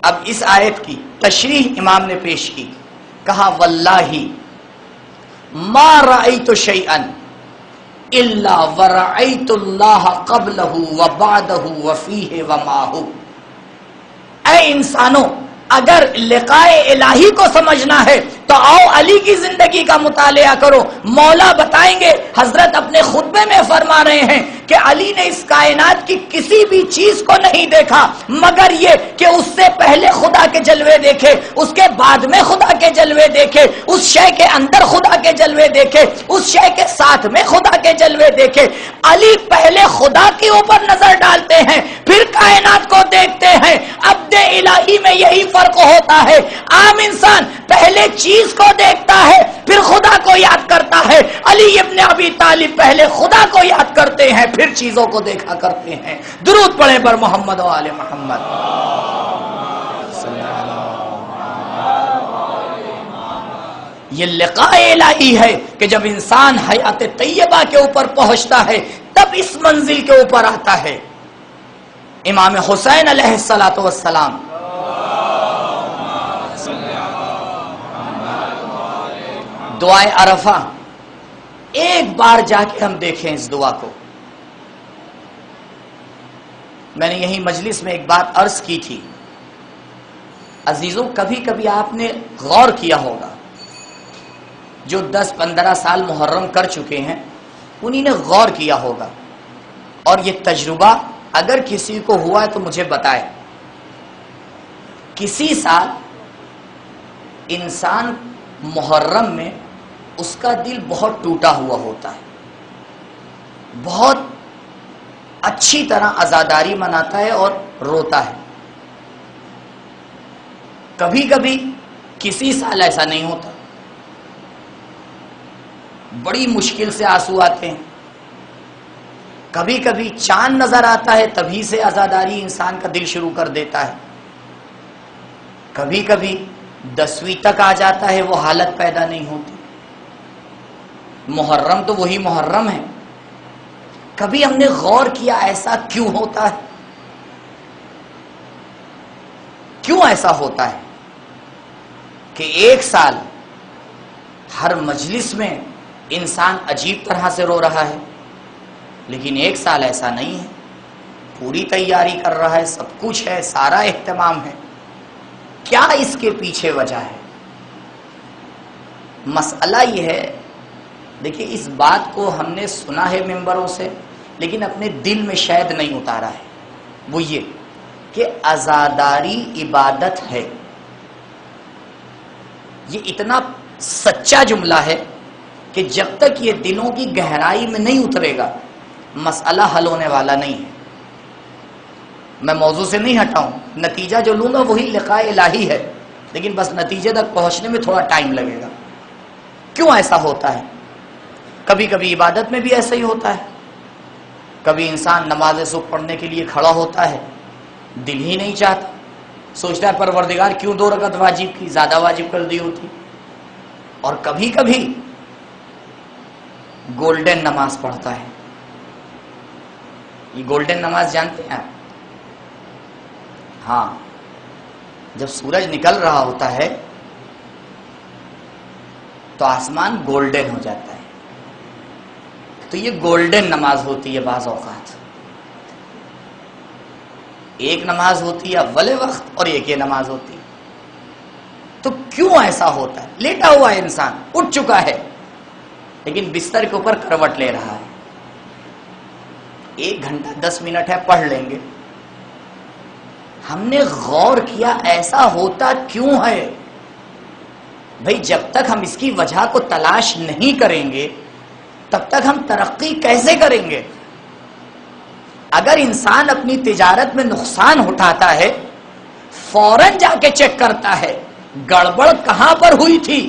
اب اس آیت کی تشریح امام نے پیش کی، کہا واللہ ما رأیت شیئا الا ورأیت اللہ قبلہ وبعدہ وفیہ وماہ۔ اے انسانوں، اگر لقاء الہی کو سمجھنا ہے تو آؤ علی کی زندگی کا مطالعہ کرو۔ مولا بتائیں گے، حضرت اپنے خطبے میں فرما رہے ہیں کہ علی نے اس کائنات کی کسی بھی چیز کو نہیں دیکھا مگر یہ کہ اس سے پہلے خدا کے جلوے دیکھے، اس کے بعد میں خدا کے جلوے دیکھے، اس شے کے اندر خدا کے جلوے دیکھے، اس شے کے ساتھ میں خدا کے جلوے دیکھے۔ علی پہلے خدا کے اوپر نظر ڈالتے ہیں پھر کائنات کو دیکھتے ہیں۔ عبد الہی میں یہی فرق ہوتا ہے، عام انسان پہلے چیز کو دیکھتا ہے پھر خدا کو یاد کرتا ہے، علی ابن ابی طالب پہلے خدا کو یاد کرتے ہیں پھر چیزوں کو دیکھا کرتے ہیں۔ درود پڑھیں پر محمد و آل محمد۔ یہ لقاء الہی ہے کہ جب انسان حیات طیبہ کے اوپر پہنچتا ہے تب اس منزل کے اوپر آتا ہے۔ امام حسین علیہ السلام دعائے عرفہ ایک بار جا کے ہم دیکھیں اس دعا کو۔ میں نے یہی مجلس میں ایک بات عرض کی تھی، عزیزوں کبھی کبھی آپ نے غور کیا ہوگا، جو 10-15 سال محرم کر چکے ہیں انہی نے غور کیا ہوگا، اور یہ تجربہ اگر کسی کو ہوا ہے تو مجھے بتائے۔ کسی سال انسان محرم میں اس کا دل بہت ٹوٹا ہوا ہوتا ہے، بہت اچھی طرح عزاداری مناتا ہے اور روتا ہے۔ کبھی کبھی کسی سال ایسا نہیں ہوتا، بڑی مشکل سے آنسو آتے ہیں۔ کبھی کبھی چاند نظر آتا ہے تبھی سے عزاداری انسان کا دل شروع کر دیتا ہے۔ کبھی کبھی 10ویں تک آ جاتا ہے وہ حالت پیدا نہیں ہوتی۔ محرم تو وہی محرم ہے کبھی ہم نے غور کیا ایسا کیوں ہوتا ہے؟ کیوں ایسا ہوتا ہے کہ ایک سال ہر مجلس میں انسان عجیب طرح سے رو رہا ہے، لیکن ایک سال ایسا نہیں ہے، پوری تیاری کر رہا ہے، سب کچھ ہے، سارا اہتمام ہے؟ کیا اس کے پیچھے وجہ ہے؟ مسئلہ یہ ہے، دیکھیے اس بات کو ہم نے سنا ہے ممبروں سے، لیکن اپنے دل میں شاید نہیں اتارا ہے، وہ یہ کہ عزاداری عبادت ہے۔ یہ اتنا سچا جملہ ہے کہ جب تک یہ دلوں کی گہرائی میں نہیں اترے گا مسئلہ حل ہونے والا نہیں ہے۔ میں موضوع سے نہیں ہٹاؤں، نتیجہ جو لوں گا وہی لقاء الہی ہے، لیکن بس نتیجے تک پہنچنے میں تھوڑا ٹائم لگے گا۔ کیوں ایسا ہوتا ہے؟ کبھی کبھی عبادت میں بھی ایسا ہی ہوتا ہے، کبھی انسان نماز صبح پڑھنے کے لیے کھڑا ہوتا ہے، دل ہی نہیں چاہتا، سوچتا ہے پروردگار کیوں 2 رکعت واجب کی، زیادہ واجب کر دی ہوتی۔ اور کبھی کبھی گولڈن نماز پڑھتا ہے۔ یہ گولڈن نماز جانتے ہیں آپ؟ ہاں، جب سورج نکل رہا ہوتا ہے تو آسمان گولڈن ہو جاتا ہے، تو یہ گولڈن نماز ہوتی ہے۔ بعض اوقات ایک نماز ہوتی ہے اول وقت اور ایک یہ نماز ہوتی ہے۔ تو کیوں ایسا ہوتا ہے؟ لیٹا ہوا ہے انسان، اٹھ چکا ہے، لیکن بستر کے اوپر کروٹ لے رہا ہے۔ 1 گھنٹہ 10 منٹ ہے، پڑھ لیں گے۔ ہم نے غور کیا ایسا ہوتا کیوں ہے؟ بھئی جب تک ہم اس کی وجہ کو تلاش نہیں کریں گے تب تک ہم ترقی کیسے کریں گے؟ اگر انسان اپنی تجارت میں نقصان اٹھاتا ہے، فوراً جا کے چیک کرتا ہے گڑبڑ کہاں پر ہوئی تھی۔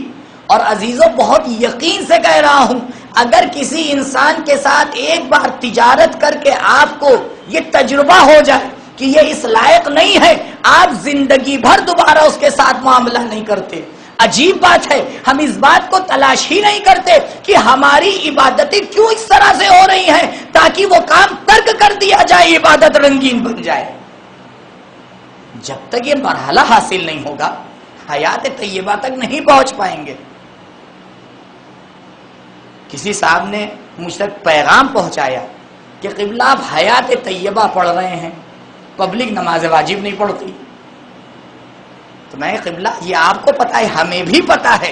اور عزیزوں بہت یقین سے کہہ رہا ہوں، اگر کسی انسان کے ساتھ ایک بار تجارت کر کے آپ کو یہ تجربہ ہو جائے کہ یہ اس لائق نہیں ہے، آپ زندگی بھر دوبارہ اس کے ساتھ معاملہ نہیں کرتے۔ عجیب بات ہے، ہم اس بات کو تلاش ہی نہیں کرتے کہ ہماری عبادتیں کیوں اس طرح سے ہو رہی ہیں، تاکہ وہ کام ترک کر دیا جائے، عبادت رنگین بن جائے۔ جب تک یہ مرحلہ حاصل نہیں ہوگا حیات طیبہ تک نہیں پہنچ پائیں گے۔ کسی صاحب نے مجھ تک پیغام پہنچایا کہ قبلہ آپ حیات طیبہ پڑھ رہے ہیں، پبلک نماز واجب نہیں پڑھتی۔ تو میں قبلہ یہ آپ کو پتا ہے، ہمیں بھی پتا ہے،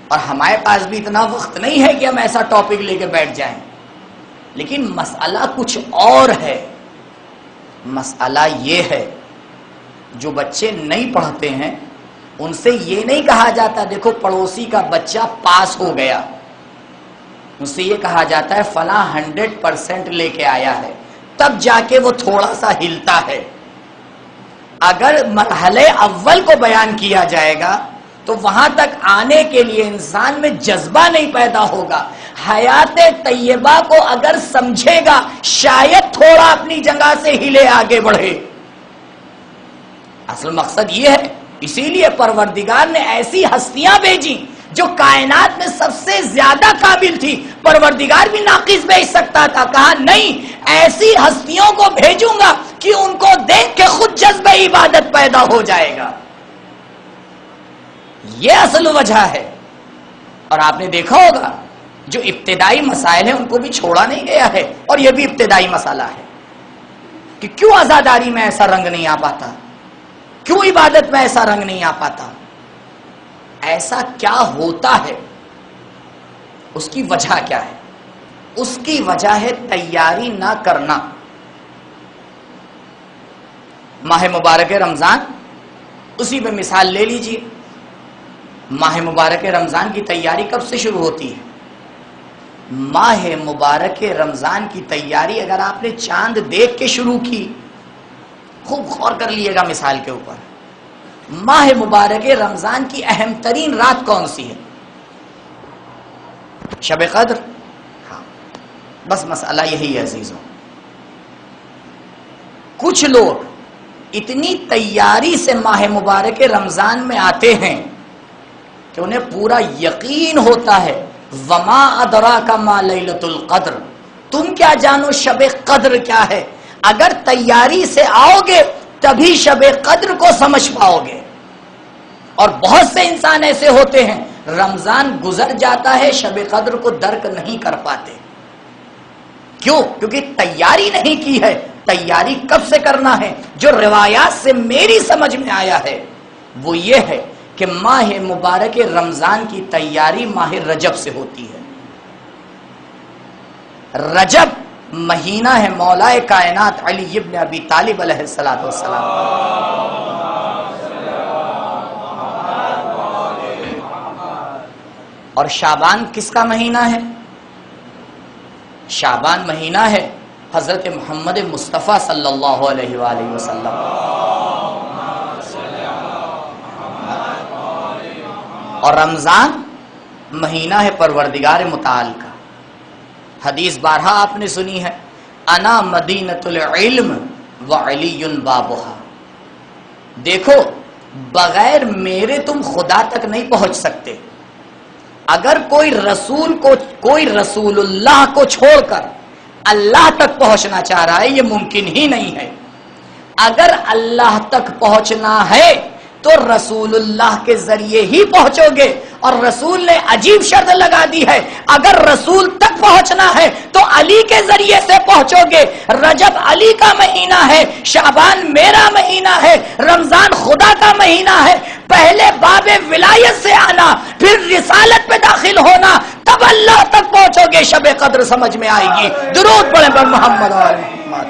اور ہمارے پاس بھی اتنا وقت نہیں ہے کہ ہم ایسا ٹاپک لے کے بیٹھ جائیں، لیکن مسئلہ کچھ اور ہے۔ مسئلہ یہ ہے، جو بچے نہیں پڑھتے ہیں ان سے یہ نہیں کہا جاتا دیکھو پڑوسی کا بچہ پاس ہو گیا، ان سے یہ کہا جاتا ہے فلاں 100% لے کے آیا ہے، تب جا کے وہ تھوڑا سا ہلتا ہے۔ اگر مرحلے اول کو بیان کیا جائے گا تو وہاں تک آنے کے لیے انسان میں جذبہ نہیں پیدا ہوگا، حیات طیبہ کو اگر سمجھے گا شاید تھوڑا اپنی جگہ سے ہلے، آگے بڑھے۔ اصل مقصد یہ ہے، اسی لیے پروردگار نے ایسی ہستیاں بھیجی جو کائنات میں سب سے زیادہ قابل تھی۔ پروردگار بھی ناقص بھیج سکتا تھا، کہا نہیں، ایسی ہستیوں کو بھیجوں گا کہ ان کو دیکھ کے خود جذبہ عبادت پیدا ہو جائے گا۔ یہ اصل وجہ ہے۔ اور آپ نے دیکھا ہوگا جو ابتدائی مسائل ہیں ان کو بھی چھوڑا نہیں گیا ہے، اور یہ بھی ابتدائی مسئلہ ہے کہ کیوں عزاداری میں ایسا رنگ نہیں آ پاتا، کیوں عبادت میں ایسا رنگ نہیں آ پاتا، ایسا کیا ہوتا ہے، اس کی وجہ کیا ہے؟ اس کی وجہ ہے تیاری نہ کرنا۔ ماہ مبارک رمضان، اسی پہ مثال لے لیجئے۔ ماہ مبارک رمضان کی تیاری کب سے شروع ہوتی ہے؟ ماہ مبارک رمضان کی تیاری اگر آپ نے چاند دیکھ کے شروع کی، خوب غور کر لیے گا مثال کے اوپر، ماہ مبارک رمضان کی اہم ترین رات کون سی ہے؟ شب قدر؟ ہاں، بس مسئلہ یہی ہے عزیزوں۔ کچھ لوگ اتنی تیاری سے ماہ مبارک رمضان میں آتے ہیں کہ انہیں پورا یقین ہوتا ہے وما ادراک ما لیلۃ القدر، تم کیا جانو شب قدر کیا ہے؟ اگر تیاری سے آؤ گے تبھی شب قدر کو سمجھ پاؤ گے. اور بہت سے انسان ایسے ہوتے ہیں رمضان گزر جاتا ہے شب قدر کو درک نہیں کر پاتے. کیوں؟ کیونکہ تیاری نہیں کی ہے. تیاری کب سے کرنا ہے؟ جو روایات سے میری سمجھ میں آیا ہے وہ یہ ہے کہ ماہ مبارک رمضان کی تیاری ماہ رجب سے ہوتی ہے. رجب مہینہ ہے مولا کائنات علی ابن ابی طالب علیہ السلام. اور شعبان کس کا مہینہ ہے؟ شعبان مہینہ ہے حضرت محمد مصطفیٰ صلی اللہ علیہ وآلہ وسلم. اور رمضان مہینہ ہے پروردگار متعال کا. حدیث بارہا آپ نے سنی ہے، انا مدینۃ العلم وعلی بابھا. دیکھو بغیر میرے تم خدا تک نہیں پہنچ سکتے. اگر کوئی رسول اللہ کو چھوڑ کر اللہ تک پہنچنا چاہ رہا ہے یہ ممکن ہی نہیں ہے. اگر اللہ تک پہنچنا ہے تو رسول اللہ کے ذریعے ہی پہنچو گے. اور رسول نے عجیب شرط لگا دی ہے، اگر رسول تک پہنچنا ہے تو علی کے ذریعے سے پہنچو گے. رجب علی کا مہینہ ہے، شعبان میرا مہینہ ہے، رمضان خدا کا مہینہ ہے. پہلے باب ولایت سے آنا پھر رسالت پہ داخل ہونا تب اللہ تک پہنچو گے. شب قدر سمجھ میں آئے گی. درود پڑھیں پر محمد و آل محمد.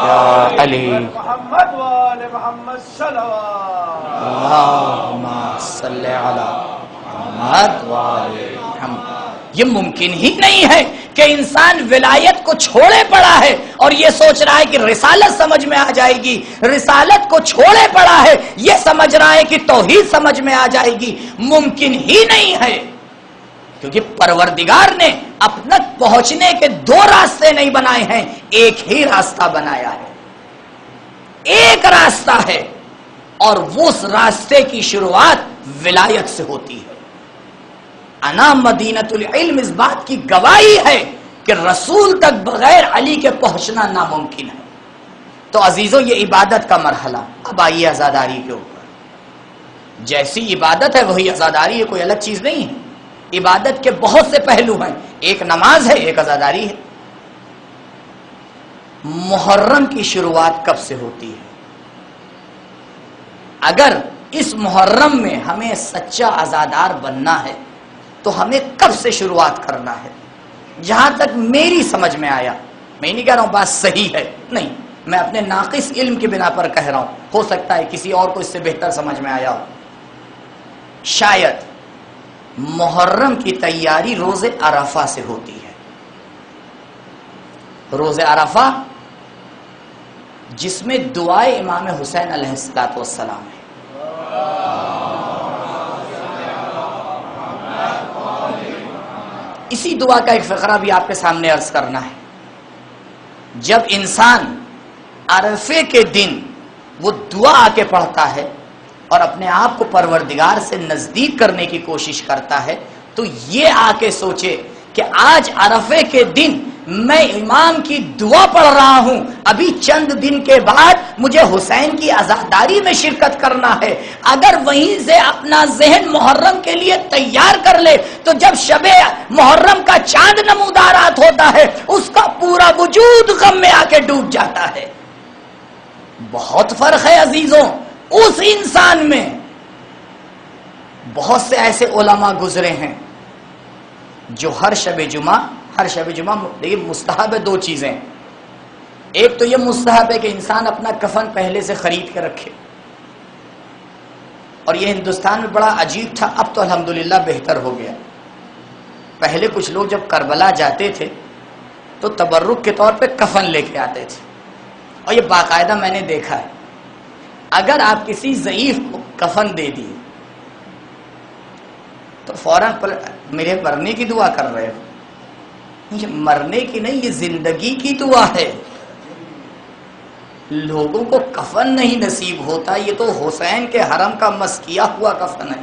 یا علی محمد و آل محمد صلوات. اللہم صلی علی محمد و آل محمد. یہ ممکن ہی نہیں ہے کہ انسان ولایت کو چھوڑے پڑا ہے اور یہ سوچ رہا ہے کہ رسالت سمجھ میں آ جائے گی. رسالت کو چھوڑے پڑا ہے یہ سمجھ رہا ہے کہ توحید سمجھ میں آ جائے گی. ممکن ہی نہیں ہے، کیونکہ پروردگار نے اپنا پہنچنے کے دو راستے نہیں بنائے ہیں، ایک ہی راستہ بنایا ہے. ایک راستہ ہے اور اس راستے کی شروعات ولایت سے ہوتی ہے. انا مدینۃ العلم اس بات کی گواہی ہے کہ رسول تک بغیر علی کے پہنچنا ناممکن ہے. تو عزیزوں یہ عبادت کا مرحلہ. اب آئیے عزاداری کے اوپر. جیسی عبادت ہے وہی عزاداری ہے، کوئی الگ چیز نہیں ہے. عبادت کے بہت سے پہلو ہیں، ایک نماز ہے ایک عزاداری ہے. محرم کی شروعات کب سے ہوتی ہے؟ اگر اس محرم میں ہمیں سچا عزادار بننا ہے تو ہمیں کب سے شروعات کرنا ہے؟ جہاں تک میری سمجھ میں آیا، میں نہیں کہہ رہا ہوں بات صحیح ہے، نہیں، میں اپنے ناقص علم کی بنا پر کہہ رہا ہوں، ہو سکتا ہے کسی اور کو اس سے بہتر سمجھ میں آیا ہو. شاید محرم کی تیاری روز عرفہ سے ہوتی ہے. روز عرفہ جس میں دعائے امام حسین علیہ السلام ہے. اسی دعا کا ایک فقرہ بھی آپ کے سامنے عرض کرنا ہے. جب انسان عرفے کے دن وہ دعا آ کے پڑھتا ہے اور اپنے آپ کو پروردگار سے نزدیک کرنے کی کوشش کرتا ہے تو یہ آ کے سوچے کہ آج عرفے کے دن میں امام کی دعا پڑھ رہا ہوں، ابھی چند دن کے بعد مجھے حسین کی عزاداری میں شرکت کرنا ہے. اگر وہیں سے اپنا ذہن محرم کے لیے تیار کر لے تو جب شب محرم کا چاند نمودارات ہوتا ہے اس کا پورا وجود غم میں آ کے ڈوب جاتا ہے. بہت فرق ہے عزیزوں. اس انسان میں بہت سے ایسے علماء گزرے ہیں جو ہر شب جمعہ دیکھیے مستحب ہے دو چیزیں. ایک تو یہ مستحب ہے کہ انسان اپنا کفن پہلے سے خرید کے رکھے، اور یہ ہندوستان میں بڑا عجیب تھا، اب تو الحمدللہ بہتر ہو گیا. پہلے کچھ لوگ جب کربلا جاتے تھے تو تبرک کے طور پہ کفن لے کے آتے تھے، اور یہ باقاعدہ میں نے دیکھا ہے. اگر آپ کسی ضعیف کو کفن دے دیے تو فوراً میرے مرنے کی دعا کر رہے ہو. یہ مرنے کی نہیں، یہ زندگی کی دعا ہے. لوگوں کو کفن نہیں نصیب ہوتا، یہ تو حسین کے حرم کا مس کیا ہوا کفن ہے.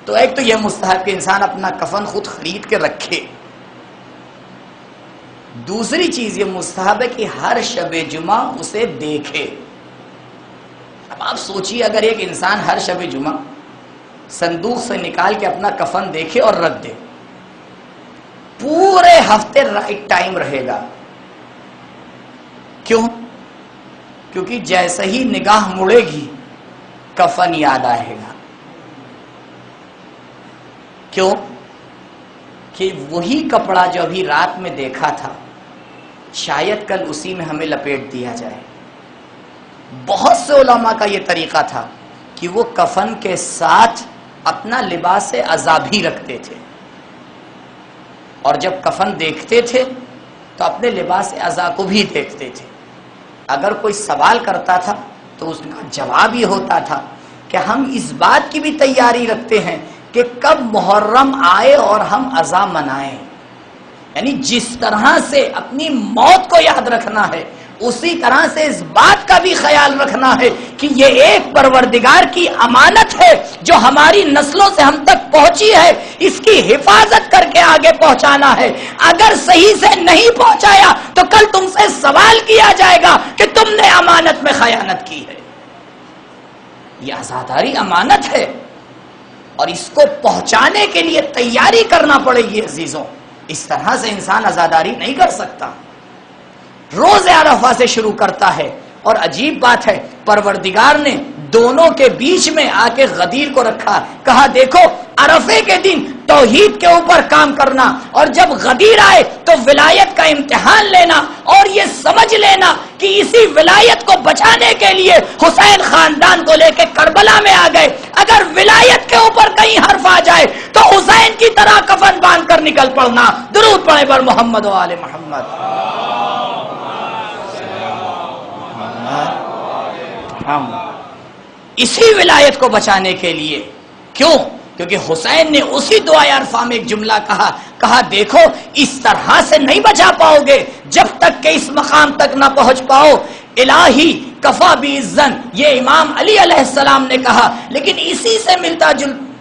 تو ایک تو یہ مستحب کہ انسان اپنا کفن خود خرید کے رکھے. دوسری چیز یہ مستحب ہے کہ ہر شب جمعہ اسے دیکھے۔ اب آپ سوچیے اگر ایک انسان ہر شب جمعہ صندوق سے نکال کے اپنا کفن دیکھے اور رکھ دے، پورے ہفتے رائٹ ٹائم رہے گا۔ کیوں؟ کیونکہ جیسے ہی نگاہ مڑے گی کفن یاد آئے گا۔ کیوں؟ کہ وہی کپڑا جو ابھی رات میں دیکھا تھا شاید کل اسی میں ہمیں لپیٹ دیا جائے۔ بہت سے علماء کا یہ طریقہ تھا کہ وہ کفن کے ساتھ اپنا لباس عزا بھی رکھتے تھے، اور جب کفن دیکھتے تھے تو اپنے لباس عزا کو بھی دیکھتے تھے۔ اگر کوئی سوال کرتا تھا تو اس کا جواب یہ ہوتا تھا کہ ہم اس بات کی بھی تیاری رکھتے ہیں کہ کب محرم آئے اور ہم عزا منائیں۔ یعنی جس طرح سے اپنی موت کو یاد رکھنا ہے اسی طرح سے اس بات کا بھی خیال رکھنا ہے کہ یہ ایک پروردگار کی امانت ہے جو ہماری نسلوں سے ہم تک پہنچی ہے، اس کی حفاظت کر کے آگے پہنچانا ہے۔ اگر صحیح سے نہیں پہنچایا تو کل تم سے سوال کیا جائے گا کہ تم نے امانت میں خیانت کی ہے۔ یہ عزاداری امانت ہے اور اس کو پہنچانے کے لیے تیاری کرنا پڑے گی عزیزوں۔ اس طرح سے انسان عزاداری نہیں کر سکتا۔ روز عرفہ سے شروع کرتا ہے، اور عجیب بات ہے پروردگار نے دونوں کے بیچ میں آ کے غدیر کو رکھا، کہا دیکھو عرفے کے دن توحید کے اوپر کام کرنا، اور جب غدیر آئے تو ولایت کا امتحان لینا، اور یہ سمجھ لینا کہ اسی ولایت کو بچانے کے لیے حسین خاندان کو لے کے کربلا میں آ گئے۔ اگر ولایت کے اوپر کہیں حرف آ جائے تو حسین کی طرح کفن باندھ کر نکل پڑنا۔ درود پڑھے بر محمد و آل محمد۔ اسی ولایت کو بچانے کے لیے، کیوں؟ کیونکہ حسین نے اسی دعائے عرفہ میں ایک جملہ کہا دیکھو اس طرح سے نہیں بچا پاؤ گے جب تک کہ اس مقام تک نہ پہنچ پاؤ۔ الہی کفا بعزن، یہ امام علی علیہ السلام نے کہا، لیکن اسی سے ملتا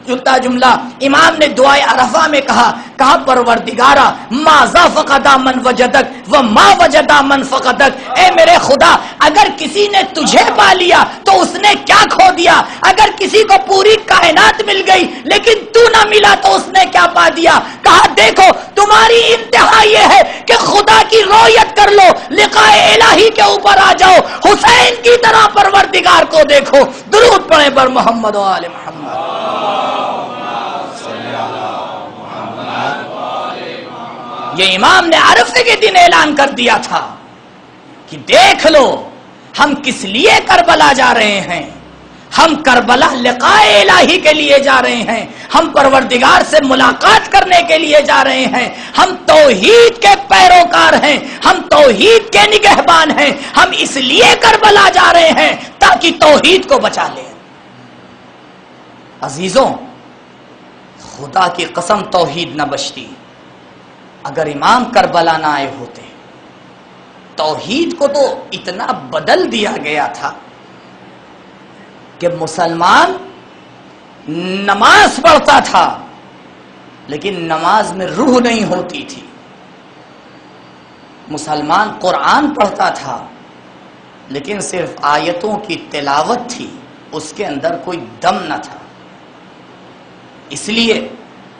جلتا جملہ امام نے دعائے عرفہ میں کہا پروردگارا ماذا فقدا من وجدک و ما وجدا من فقدک۔ اے میرے خدا اگر کسی نے تجھے پا لیا تو اس نے کیا کھو دیا، اگر کسی کو پوری کائنات مل گئی لیکن تو نہ ملا تو اس نے کیا پا دیا۔ کہا دیکھو تمہاری انتہا یہ ہے کہ خدا کی رویت کر لو، لقاء الہی کے اوپر آ جاؤ، حسین کی طرح پروردگار کو دیکھو۔ درود پڑھے بر محمد و آل محمد۔ یہ امام نے عرفے کے دن اعلان کر دیا تھا کہ دیکھ لو ہم کس لیے کربلا جا رہے ہیں، ہم کربلا لقاء الہی کے لیے جا رہے ہیں، ہم پروردگار سے ملاقات کرنے کے لیے جا رہے ہیں، ہم توحید کے پیروکار ہیں، ہم توحید کے نگہبان ہیں، ہم اس لیے کربلا جا رہے ہیں تاکہ توحید کو بچا لیں۔ عزیزوں خدا کی قسم توحید نہ بچتی اگر امام کربلا نہ آئے ہوتے۔ توحید کو تو اتنا بدل دیا گیا تھا کہ مسلمان نماز پڑھتا تھا لیکن نماز میں روح نہیں ہوتی تھی، مسلمان قرآن پڑھتا تھا لیکن صرف آیتوں کی تلاوت تھی، اس کے اندر کوئی دم نہ تھا۔ اس لیے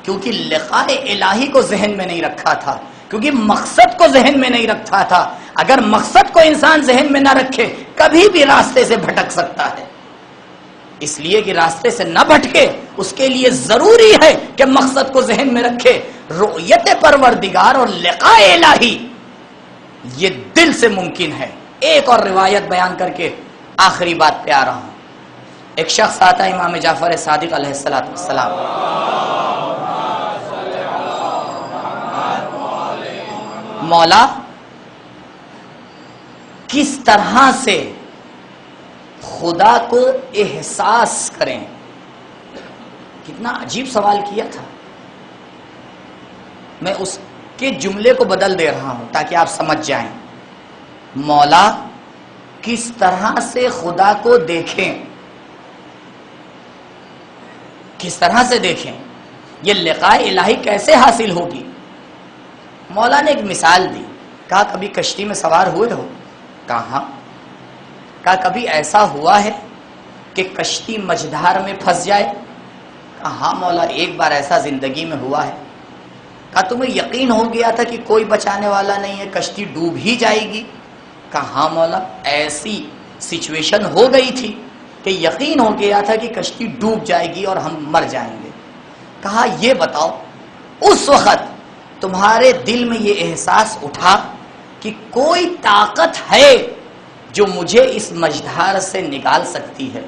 کیونکہ لقاء الہی کو ذہن میں نہیں رکھا تھا، کیونکہ مقصد کو ذہن میں نہیں رکھا تھا۔ اگر مقصد کو انسان ذہن میں نہ رکھے کبھی بھی راستے سے بھٹک سکتا ہے۔ اس لیے کہ راستے سے نہ بھٹکے اس کے لیے ضروری ہے کہ مقصد کو ذہن میں رکھے۔ رؤیت پروردگار اور لقاء الہی یہ دل سے ممکن ہے۔ ایک اور روایت بیان کر کے آخری بات پہ آ رہا ہوں۔ ایک شخص آتا ہے امام جعفر صادق علیہ السلام، مولا کس طرح سے خدا کو احساس کریں؟ کتنا عجیب سوال کیا تھا۔ میں اس کے جملے کو بدل دے رہا ہوں تاکہ آپ سمجھ جائیں۔ مولا کس طرح سے خدا کو دیکھیں، کس طرح سے دیکھیں، یہ لقاء الہی کیسے حاصل ہوگی؟ مولا نے ایک مثال دی کہا کبھی کشتی میں سوار ہوئے ہو؟ کہا ہاں۔ کہا کبھی ایسا ہوا ہے کہ کشتی مجھدھار میں پھنس جائے؟ کہا ہاں مولا ایک بار ایسا زندگی میں ہوا ہے۔ کہا تمہیں یقین ہو گیا تھا کہ کوئی بچانے والا نہیں ہے، کشتی ڈوب ہی جائے گی؟ کہا ہاں مولا ایسی سچویشن ہو گئی تھی کہ یقین ہو گیا تھا کہ کشتی ڈوب جائے گی اور ہم مر جائیں گے۔ کہا یہ بتاؤ اس وقت تمہارے دل میں یہ احساس اٹھا کہ کوئی طاقت ہے جو مجھے اس مجھدھار سے نکال سکتی ہے؟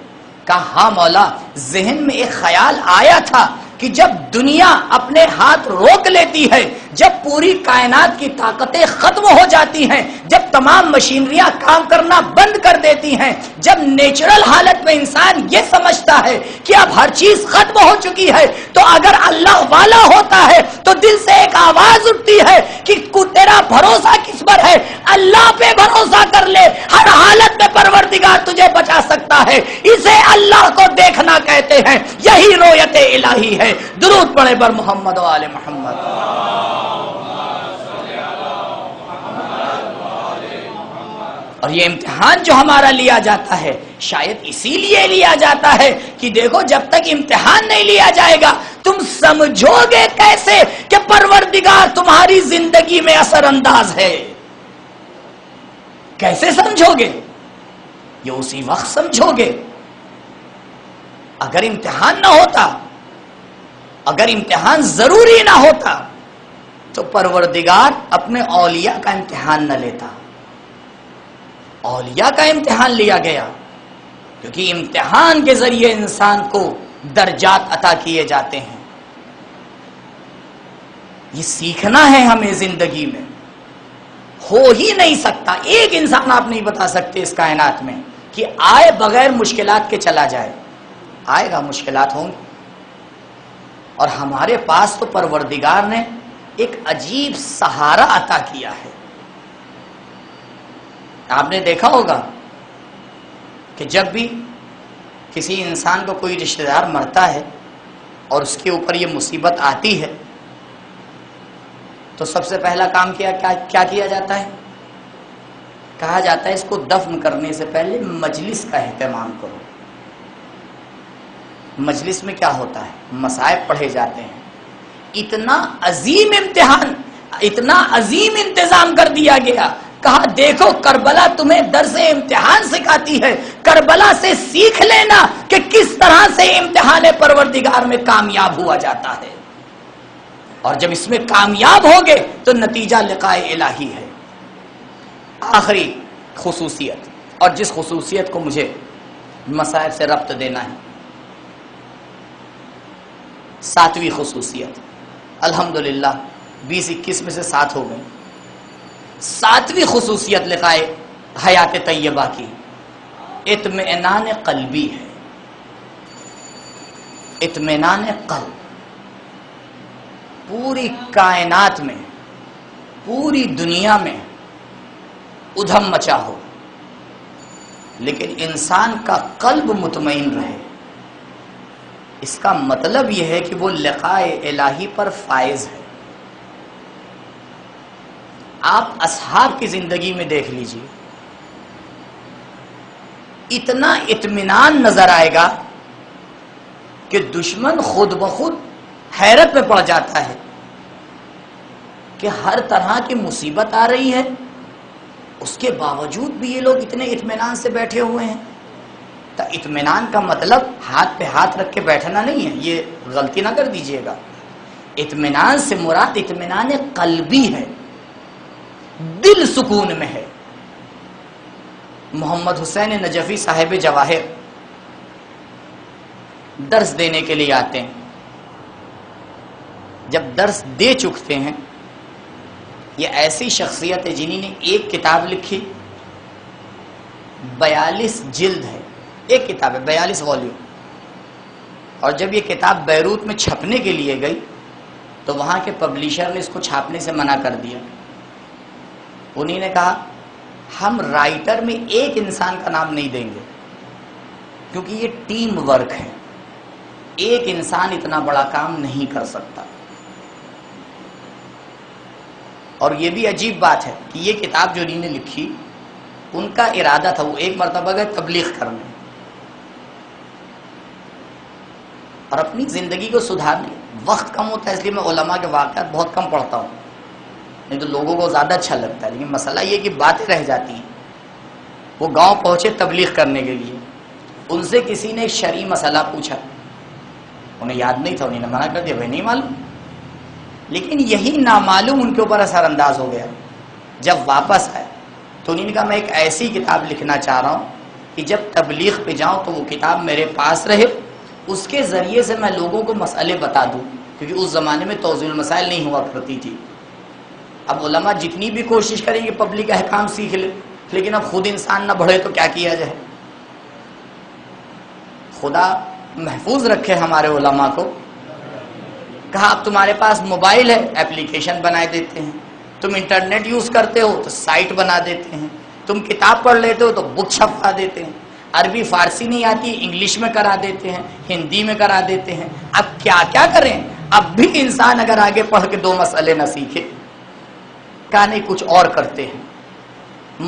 کہا ہاں مولا ذہن میں ایک خیال آیا تھا کہ جب دنیا اپنے ہاتھ روک لیتی ہے، جب پوری کائنات کی طاقتیں ختم ہو جاتی ہیں، جب تمام مشینریاں کام کرنا بند کر دیتی ہیں، جب نیچرل حالت میں انسان یہ سمجھتا ہے کہ اب ہر چیز ختم ہو چکی ہے، تو اگر اللہ والا ہوتا ہے تو دل سے ایک آواز اٹھتی ہے کہ تیرا بھروسہ کس پر ہے؟ اللہ پہ بھروسہ کر لے، ہر حالت میں پروردگار تجھے بچا سکتا ہے۔ اسے اللہ کو دیکھنا کہتے ہیں، یہی رویت الہی ہے۔ درود پڑھے پر محمد و آل محمد۔ اور یہ امتحان جو ہمارا لیا جاتا ہے شاید اسی لیے لیا جاتا ہے کہ دیکھو جب تک امتحان نہیں لیا جائے گا تم سمجھو گے کیسے کہ پروردگار تمہاری زندگی میں اثر انداز ہے؟ کیسے سمجھو گے؟ یہ اسی وقت سمجھو گے۔ اگر امتحان نہ ہوتا، اگر امتحان ضروری نہ ہوتا تو پروردگار اپنے اولیاء کا امتحان نہ لیتا۔ اولیاء کا امتحان لیا گیا کیونکہ امتحان کے ذریعے انسان کو درجات عطا کیے جاتے ہیں۔ یہ سیکھنا ہے ہمیں زندگی میں۔ ہو ہی نہیں سکتا، ایک انسان آپ نہیں بتا سکتے اس کائنات میں کہ آئے بغیر مشکلات کے چلا جائے۔ آئے گا، مشکلات ہوں گی، اور ہمارے پاس تو پروردگار نے ایک عجیب سہارا عطا کیا ہے۔ آپ نے دیکھا ہوگا کہ جب بھی کسی انسان کو کوئی رشتہ دار مرتا ہے اور اس کے اوپر یہ مصیبت آتی ہے تو سب سے پہلا کام کیا کیا جاتا ہے؟ کہا جاتا ہے اس کو دفن کرنے سے پہلے مجلس کا اہتمام کرو۔ مجلس میں کیا ہوتا ہے؟ مصائب پڑھے جاتے ہیں۔ اتنا عظیم امتحان، اتنا عظیم انتظام کر دیا گیا۔ کہا دیکھو کربلا تمہیں درس امتحان سکھاتی ہے، کربلا سے سیکھ لینا کہ کس طرح سے امتحان پروردگار میں کامیاب ہوا جاتا ہے، اور جب اس میں کامیاب ہوگے تو نتیجہ لقائے الہی ہے۔ آخری خصوصیت، اور جس خصوصیت کو مجھے مصائب سے ربط دینا ہے، 7ویں خصوصیت، الحمدللہ 20-21 میں سے 7 ہو گئے۔ 7ویں خصوصیت لقائے حیات طیبہ کی اطمینان قلبی ہے۔ اطمینان قلب۔ پوری کائنات میں، پوری دنیا میں ادھم مچا ہو لیکن انسان کا قلب مطمئن رہے، اس کا مطلب یہ ہے کہ وہ لقائے الہی پر فائز ہے۔ آپ اصحاب کی زندگی میں دیکھ لیجئے، اتنا اطمینان نظر آئے گا کہ دشمن خود بخود حیرت میں پڑ جاتا ہے کہ ہر طرح کی مصیبت آ رہی ہے، اس کے باوجود بھی یہ لوگ اتنے اطمینان سے بیٹھے ہوئے ہیں۔ تو اطمینان کا مطلب ہاتھ پہ ہاتھ رکھ کے بیٹھنا نہیں ہے، یہ غلطی نہ کر دیجئے گا۔ اطمینان سے مراد اطمینان قلبی ہے، دل سکون میں ہے۔ محمد حسین نجفی صاحب جواہر درس دینے کے لیے آتے ہیں، جب درس دے چکتے ہیں، یہ ایسی شخصیت ہے جنہی نے ایک کتاب لکھی، 42 جلد ہے، ایک کتاب ہے 42 والیوم، اور جب یہ کتاب بیروت میں چھپنے کے لیے گئی تو وہاں کے پبلیشر نے اس کو چھاپنے سے منع کر دیا۔ انہی نے کہا ہم رائٹر میں ایک انسان کا نام نہیں دیں گے کیونکہ یہ ٹیم ورک ہے، ایک انسان اتنا بڑا کام نہیں کر سکتا۔ اور یہ بھی عجیب بات ہے کہ یہ کتاب جو انہوں نے لکھی، ان کا ارادہ تھا وہ ایک مرتبہ گئے تبلیغ کرنے اور اپنی زندگی کو سدھارنے. وقت کم ہوتا ہے اس لیے میں علماء کے واقعات بہت کم پڑھتا ہوں، نہیں تو لوگوں کو زیادہ اچھا لگتا ہے، لیکن مسئلہ یہ کہ باتیں رہ جاتی ہیں. وہ گاؤں پہنچے تبلیغ کرنے کے لیے، ان سے کسی نے ایک شرعی مسئلہ پوچھا، انہیں یاد نہیں تھا، انہوں نے منع کر دیا بھائی نہیں معلوم. لیکن یہی نامعلوم ان کے اوپر اثر انداز ہو گیا. جب واپس آئے تو انہوں نے کہا میں ایک ایسی کتاب لکھنا چاہ رہا ہوں کہ جب تبلیغ پہ جاؤں تو وہ کتاب میرے پاس رہے، اس کے ذریعے سے میں لوگوں کو مسئلے بتا دوں، کیونکہ اس زمانے میں توضیح المسائل نہیں ہوا کرتی تھی. اب علماء جتنی بھی کوشش کریں گے پبلک احکام سیکھ لے، لیکن اب خود انسان نہ بڑھے تو کیا کیا جائے. خدا محفوظ رکھے ہمارے علماء کو. کہا اب تمہارے پاس موبائل ہے، ایپلیکیشن بنا دیتے ہیں، تم انٹرنیٹ یوز کرتے ہو تو سائٹ بنا دیتے ہیں، تم کتاب پڑھ لیتے ہو تو بک چھپا دیتے ہیں، عربی فارسی نہیں آتی انگلش میں کرا دیتے ہیں، ہندی میں کرا دیتے ہیں. اب کیا کیا کریں. اب بھی انسان اگر آگے پڑھ کے 2 مسئلے نہ سیکھے، کہا نہیں کچھ اور کرتے ہیں،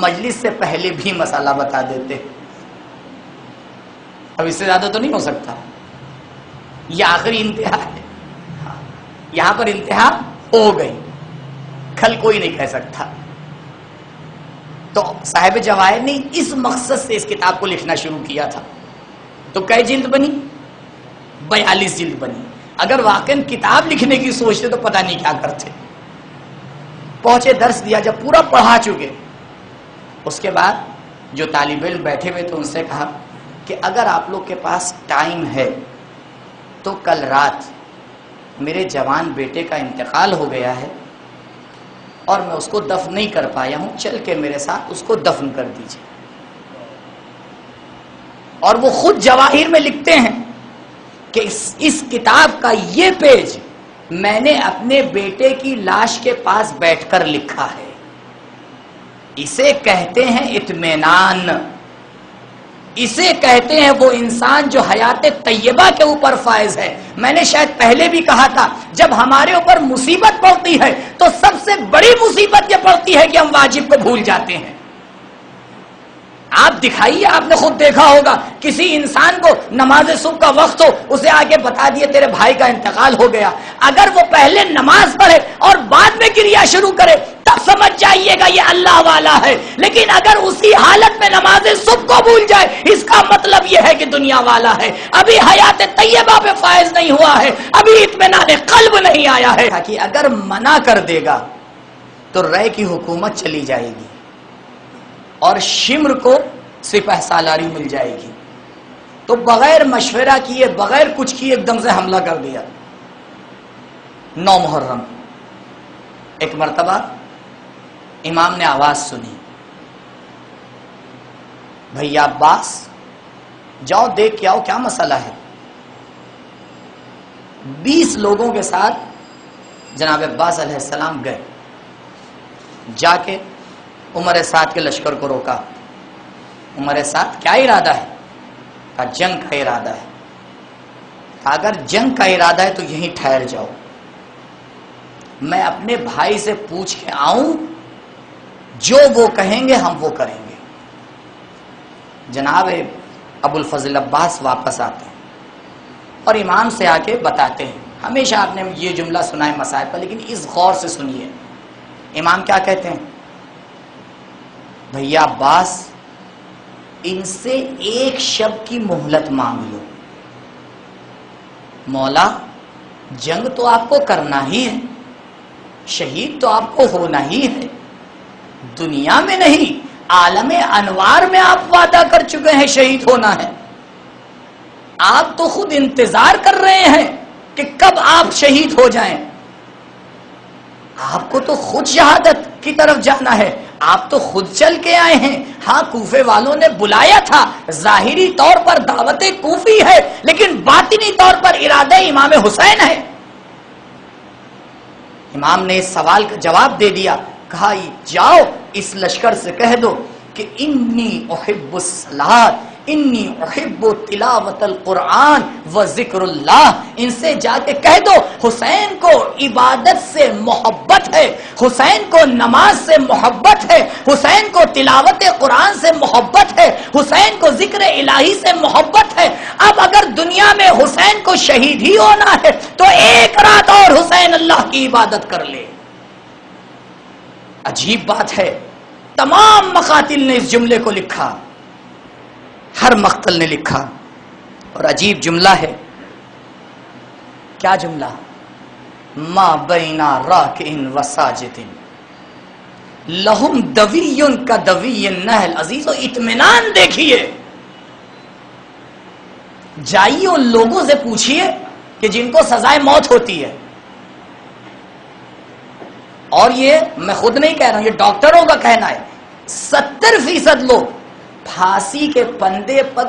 مجلس سے پہلے بھی مسئلہ بتا دیتے ہیں. اب اس سے زیادہ تو نہیں ہو سکتا، یہ آخری انتہا ہے. یہاں پر انتہا ہو گئی، کل کوئی نہیں کہہ سکتا. تو صاحب جواہر نے اس مقصد سے اس کتاب کو لکھنا شروع کیا تھا. تو کئی جلد بنی؟ 42 جلد بنی. اگر واقعاً کتاب لکھنے کی سوچتے تو پتہ نہیں کیا کرتے. پہنچے درس دیا، جب پورا پڑھا چکے اس کے بعد جو طالب علم بیٹھے ہوئے تو ان سے کہا کہ اگر آپ لوگ کے پاس ٹائم ہے تو کل رات میرے جوان بیٹے کا انتقال ہو گیا ہے اور میں اس کو دفن نہیں کر پایا ہوں، چل کے میرے ساتھ اس کو دفن کر دیجیے. اور وہ خود جواہر میں لکھتے ہیں کہ اس کتاب کا یہ پیج میں نے اپنے بیٹے کی لاش کے پاس بیٹھ کر لکھا ہے. اسے کہتے ہیں اطمینان، اسے کہتے ہیں وہ انسان جو حیات طیبہ کے اوپر فائز ہے. میں نے شاید پہلے بھی کہا تھا جب ہمارے اوپر مصیبت پڑتی ہے تو سب سے بڑی مصیبت یہ پڑتی ہے کہ ہم واجب کو بھول جاتے ہیں. آپ دکھائیے، آپ نے خود دیکھا ہوگا کسی انسان کو نماز صبح کا وقت ہو، اسے آگے بتا دیے تیرے بھائی کا انتقال ہو گیا، اگر وہ پہلے نماز پڑھے اور بعد میں کریا شروع کرے تب سمجھ جائیے گا یہ اللہ والا ہے. لیکن اگر اسی حالت میں نماز صبح کو بھول جائے اس کا مطلب یہ ہے کہ دنیا والا ہے، ابھی حیات طیبہ پہ فائز نہیں ہوا ہے، ابھی اطمینان قلب نہیں آیا ہے. کہ اگر منع کر دے گا تو رے کی حکومت چلی جائے گی اور شمر کو سپہ سالاری مل جائے گی. تو بغیر مشورہ کیے، بغیر کچھ کیے ایک دم سے حملہ کر دیا. 9 محرم ایک مرتبہ امام نے آواز سنی، بھیا عباس جاؤ دیکھ کے آؤ کیا مسئلہ ہے. 20 لوگوں کے ساتھ جناب عباس علیہ السلام گئے، جا کے عمر سعد کے لشکر کو روکا. عمر سعد کیا ارادہ ہے؟ کہا جنگ کا ارادہ ہے. کہا اگر جنگ کا ارادہ ہے تو یہیں ٹھہر جاؤ، میں اپنے بھائی سے پوچھ کے آؤں، جو وہ کہیں گے ہم وہ کریں گے. جناب ابو الفضل عباس واپس آتے ہیں اور امام سے آ کے بتاتے ہیں. ہمیشہ آپ نے یہ جملہ سنا ہے مسائل پر، لیکن اس غور سے سنیے. امام کیا کہتے ہیں؟ بھیا عباس ان سے ایک شب کی مہلت مانگ لو. مولا جنگ تو آپ کو کرنا ہی ہے، شہید تو آپ کو ہونا ہی ہے، دنیا میں نہیں عالم انوار میں آپ وعدہ کر چکے ہیں شہید ہونا ہے. آپ تو خود انتظار کر رہے ہیں کہ کب آپ شہید ہو جائیں. آپ کو تو خود شہادت کی طرف جانا ہے، آپ تو خود چل کے آئے ہیں. ہاں کوفے والوں نے بلایا تھا، ظاہری طور پر دعوت کوفی ہے لیکن باطنی طور پر ارادہ امام حسین ہے. امام نے اس سوال کا جواب دے دیا. کہا جاؤ اس لشکر سے کہہ دو کہ انی احب الصلاۃ، انی احب تلاوت القرآن و ذکر اللہ. ان سے جا کے کہہ دو حسین کو عبادت سے محبت ہے، حسین کو نماز سے محبت ہے، حسین کو تلاوت قرآن سے محبت ہے، حسین کو ذکر الہی سے محبت ہے. اب اگر دنیا میں حسین کو شہید ہی ہونا ہے تو ایک رات اور حسین اللہ کی عبادت کر لے. عجیب بات ہے، تمام مقاتل نے اس جملے کو لکھا، ہر مقتل نے لکھا، اور عجیب جملہ ہے. کیا جملہ؟ ما بینا راکعن و ساجد لہم دوی کا دوی النحل. عزیزو اطمینان دیکھیے، جائیے ان لوگوں سے پوچھئے کہ جن کو سزائے موت ہوتی ہے، اور یہ میں خود نہیں کہہ رہا ہوں، یہ ڈاکٹروں کا کہنا ہے، 70% لوگ پھانسی کے پندے پر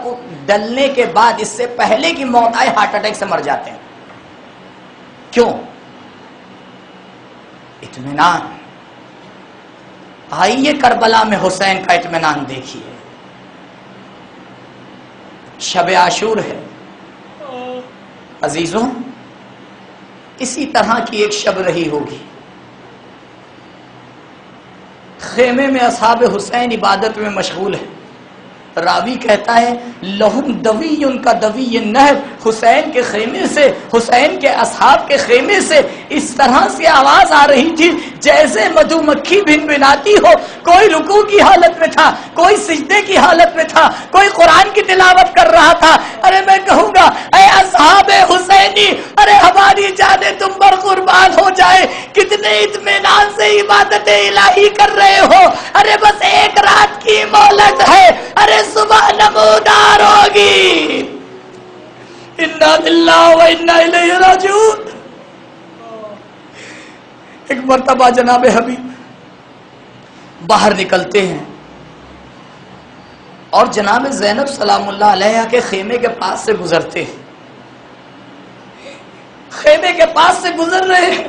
ڈلنے کے بعد اس سے پہلے کی موت آئے ہارٹ اٹیک سے مر جاتے ہیں. کیوں؟ اطمینان. آئیے کربلا میں حسین کا اطمینان دیکھیے. شب عاشور ہے عزیزوں، اسی طرح کی ایک شب رہی ہوگی. خیمے میں اصحاب حسین عبادت میں مشغول ہے. راوی کہتا ہے لہم دوی کا دوی النحل، حسین کے خیمے سے، حسین کے اصحاب کے خیمے سے اس طرح سے آواز آ رہی تھی جیسے مدھو مکھی بھن بھناتی ہو. کوئی رکوع کی حالت میں تھا، کوئی سجدے کی حالت میں تھا، کوئی قرآن کی تلاوت کر رہا تھا. ارے میں کہوں گا اے اصحاب حسینی، ارے ہماری جانیں تم پر قربان ہو جائے، کتنے اطمینان سے عبادت الہی کر رہے ہو. ارے بس ایک رات کی مہلت ہے، ارے صبح نمودار ہوگی. انا للہ و انا الیہ راجعون. ایک مرتبہ جناب حبیب باہر نکلتے ہیں اور جناب زینب سلام اللہ علیہ کے خیمے کے پاس سے گزرتے ہیں. خیمے کے پاس سے گزر رہے ہیں،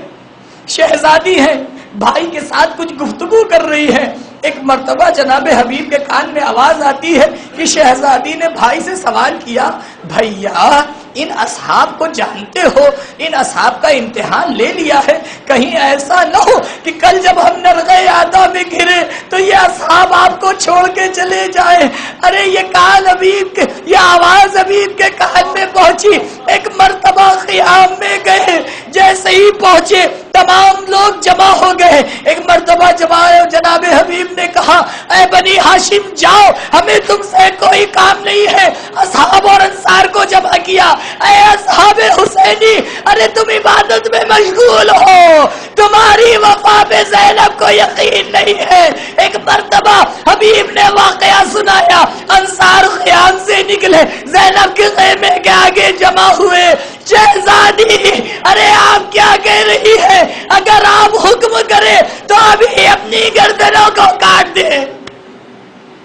شہزادی ہیں، بھائی کے ساتھ کچھ گفتگو کر رہی ہے. ایک مرتبہ جناب حبیب کے کان میں آواز آتی ہے کہ شہزادی نے بھائی سے سوال کیا، بھیا ان اصحاب کو جانتے ہو، ان اصحاب کا امتحان لے لیا ہے، کہیں ایسا نہ ہو کہ کل جب ہم نرغہ عادا میں گرے تو یہ اصحاب آپ کو چھوڑ کے چلے جائیں. ارے یہ کان حبیب کے، یہ آواز حبیب کے کان میں پہنچی. ایک مرتبہ خیام میں گئے، جیسے ہی پہنچے تمام لوگ جمع ہو گئے. ایک مرتبہ جناب حبیب نے کہا اے بنی ہاشم جاؤ، ہمیں تم سے کوئی کام نہیں ہے. اصحاب اور انصار کو جمع کیا، اے اصحاب حسینی، ارے تم عبادت میں مشغول ہو، تمہاری وفا پہ زینب کو یقین نہیں ہے. ایک مرتبہ حبیب نے واقعہ سنایا، انصار خیام سے نکلے، زینب کے خیمے کے آگے جمع ہوئے. شہزادی ارے آپ کیا کہہ رہی ہے؟ اگر آپ حکم کرے تو ابھی اپنی گردنوں کو کاٹ دے.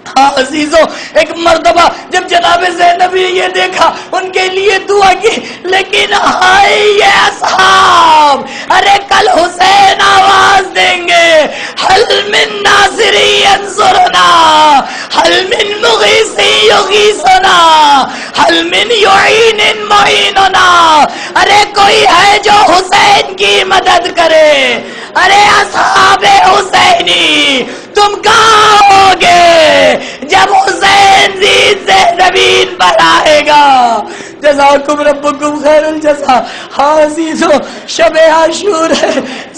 ہاں عزیزوں، ایک مرتبہ جب جناب زینب نے یہ دیکھا، ان کے لیے دعا کی، لیکن ہائے یہ اصحاب، ارے کل حسین آواز دیں گے، حل من ناصری ینصرنا، حل من مغیثی یغیثنا، حل من یعین معیننا. ارے کوئی ہے جو حسین کی مدد کرے. ارے اصحاب حسینی تم کہاں ہوگے جب حسین زید سے زمین پر آئے گا؟ جزاکم ربکم خیر الجزا. ہاں عزیزو، شب عاشور ہے،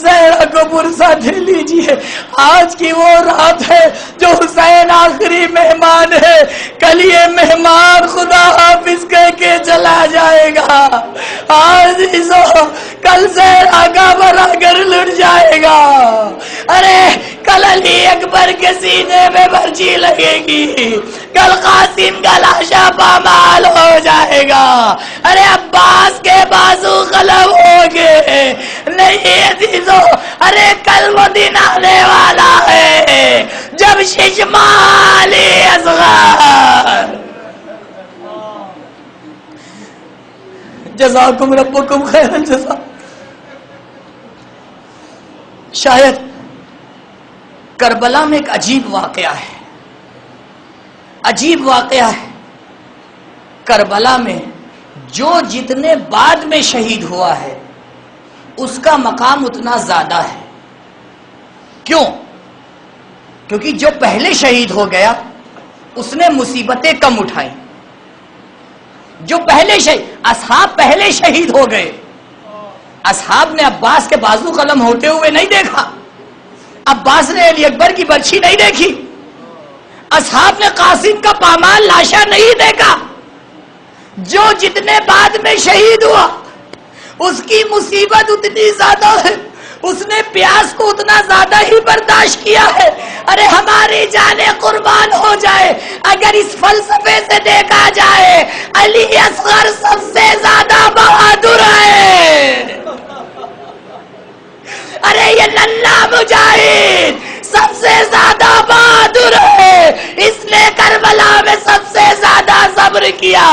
زہرا کو پرسا دے لیجئے. آج کی وہ رات ہے جو حسین آخری مہمان ہے، کل یہ مہمان خدا حافظ کہہ کے چلا جائے گا. ہاں عزیزو، کل زہرا کا برا گھر لٹ جائے گا. ارے کل علی اکبر کے سینے میں برچی لگے گی، کل قاسم کا لاشا پامال ہو جائے گا. ارے عباس کے بازو قلم ہو گے. نہیں عزیزو، ارے کل وہ دن آنے والا ہے جب ششمال اصغر. جزاکم ربکم خیر الجزا. شاید کربلا میں ایک عجیب واقعہ ہے. عجیب واقعہ ہے، کربلا میں جو جتنے بعد میں شہید ہوا ہے اس کا مقام اتنا زیادہ ہے۔ کیوں؟ کیونکہ جو پہلے شہید ہو گیا اس نے مصیبتیں کم اٹھائیں۔ جو پہلے اصحاب پہلے شہید ہو گئے، اصحاب نے عباس کے بازو قلم ہوتے ہوئے نہیں دیکھا، عباس نے علی اکبر کی برچھی نہیں دیکھی، اصحاب نے قاسم کا پامال لاشا نہیں دیکھا۔ جو جتنے بعد میں شہید ہوا اس کی مصیبت اتنی زیادہ ہے، اس نے پیاس کو اتنا زیادہ ہی برداشت کیا ہے۔ ارے ہماری جانیں قربان ہو جائے اگر اس فلسفے سے دیکھا جائے، علی اصغر سب سے زیادہ بہادر ہے۔ ارے یہ ننھا مجاہد سب سے زیادہ بہادر ہے، اس نے کربلا میں سب سے زیادہ صبر کیا۔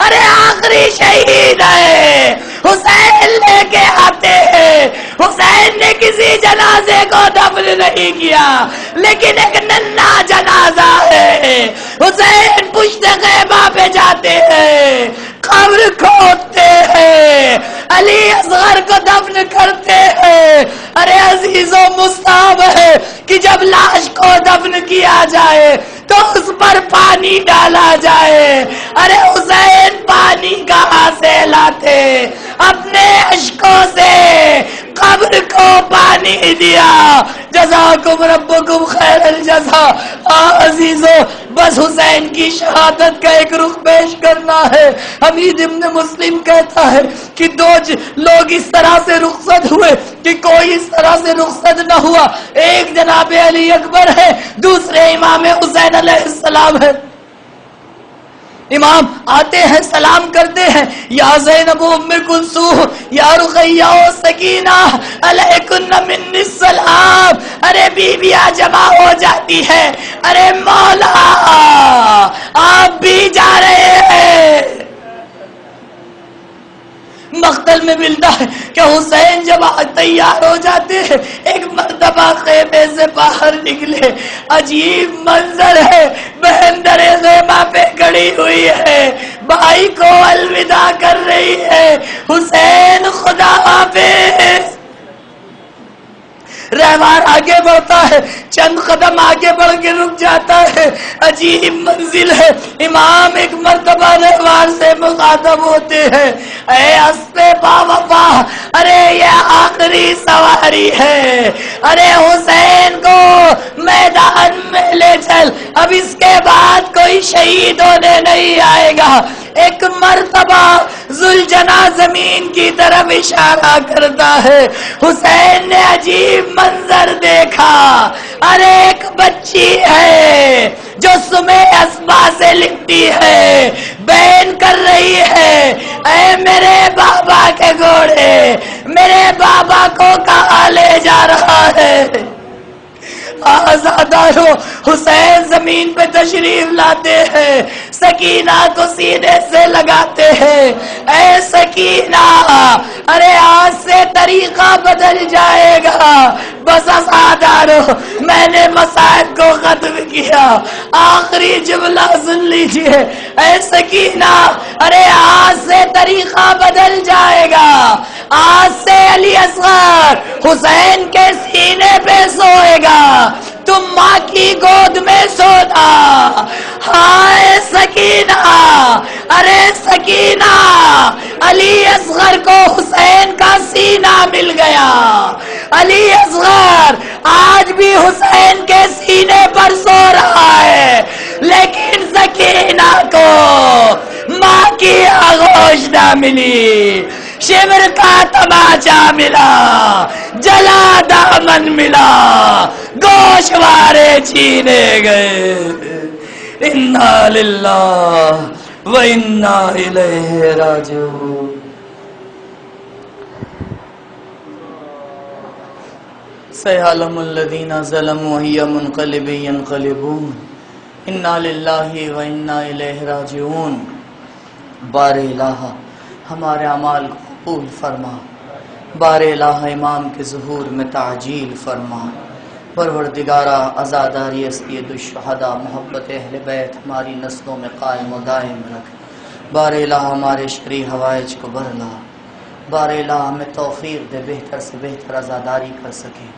ارے آخری شہید ہے، حسین لے کے آتے ہیں، حسین نے کسی جنازے کو دفن نہیں کیا لیکن ایک ننھا جنازہ ہے، حسین پشت خیمہ پہ جاتے ہیں، قبر کھودتے ہیں، علی اصغر کو دفن کرتے ہیں۔ ارے عزیزوں مستحب ہے کہ جب لاش کو دفن کیا جائے تو اس پر پانی ڈالا جائے۔ ارے حسین پانی کہاں سے لاتے؟ اپنے اشکوں سے قبر کو پانی دیا۔ جزاکم ربکم خیر الجزا۔ عزیزوں بس حسین کی شہادت کا ایک رخ پیش کرنا ہے۔ حمید ابن مسلم کہتا ہے کہ دو لوگ اس طرح سے رخصت ہوئے کہ کوئی اس طرح سے رخصت نہ ہوا، ایک جناب علی اکبر ہے، دوسرے امام حسین علیہ السلام ہے۔ امام آتے ہیں، سلام کرتے ہیں، یا زینب ام کلثوم، یا رقیہ و سکینہ علیکن منی السلام۔ ارے بیویاں جمع ہو جاتی ہے، ارے مولا آپ بھی جا رہے ہیں۔ مقتل میں ملتا ہے کہ حسین جب تیار ہو جاتے ہیں، ایک مرتبہ خیمے سے باہر نکلے، عجیب منظر ہے، بہن در خیمہ پہ کھڑی ہوئی ہے، بھائی کو الوداع کر رہی ہے، حسین خدا حافظ۔ رہوار آگے بڑھتا ہے، چند قدم آگے بڑھ کے رک جاتا ہے، عجیب منزل ہے۔ امام ایک مرتبہ رہوار سے مخاطب ہوتے ہیں، اے اسب با وفا، ارے یہ آخری سواری ہے، ارے حسین کو میدان میں لے چل، اب اس کے بعد کوئی شہید ہونے نہیں آئے گا۔ ایک مرتبہ ذوالجناح زمین کی طرف اشارہ کرتا ہے، حسین نے عجیب منظر دیکھا، ارے ایک بچی ہے جو سمیں اسبا سے لکھتی ہے، بین کر رہی ہے، اے میرے بابا کے گھوڑے، میرے بابا کو کہاں لے جا رہا ہے؟ آزادارو حسین زمین پہ تشریف لاتے ہیں، سکینہ کو سینے سے لگاتے ہیں، اے سکینہ ارے آج سے طریقہ بدل جائے گا، بس آزادارو میں نے مسائب کو ختم کیا، آخری جملہ سن لیجئے، اے سکینہ ارے آج سے طریقہ بدل جائے گا، آج سے علی اصغر حسین کے سینے پہ سوئے گا، تم ماں کی گود میں سونا۔ ہائے سکینہ، ارے سکینہ، علی اصغر کو حسین کا سینہ مل گیا، علی اصغر آج بھی حسین کے سینے پر سو رہا ہے، لیکن سکینہ کو ماں کی آغوش نہ ملی، شمر کا تماچا ملا، جلا دامن ملا، گوشوارے چھینے گئے۔ انا للہ و انا الیہ راجعون۔ سیعلم الذین ظلموا ای منقلب ینقلبون۔ انا للہ و انا الیہ راجعون۔ بار الہ ہمارے اعمال کو قبول فرما، بار الہ امام کے ظہور میں تعجیل فرما، پروردگارہ عزاداری سید الشہداء محبت اہل بیت ہماری نسلوں میں قائم و دائم رکھ۔ بار الہ ہمارے شرعی حوائج کو برلا، بار الہ ہمیں توفیق دے بہتر سے بہتر عزاداری کر سکیں۔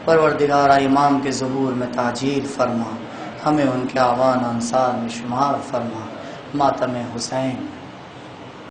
پروردگارہ امام کے ظہور میں تعجیل فرما، ہمیں ان کے اعوان انصار میں شمار فرما۔ ماتم حسین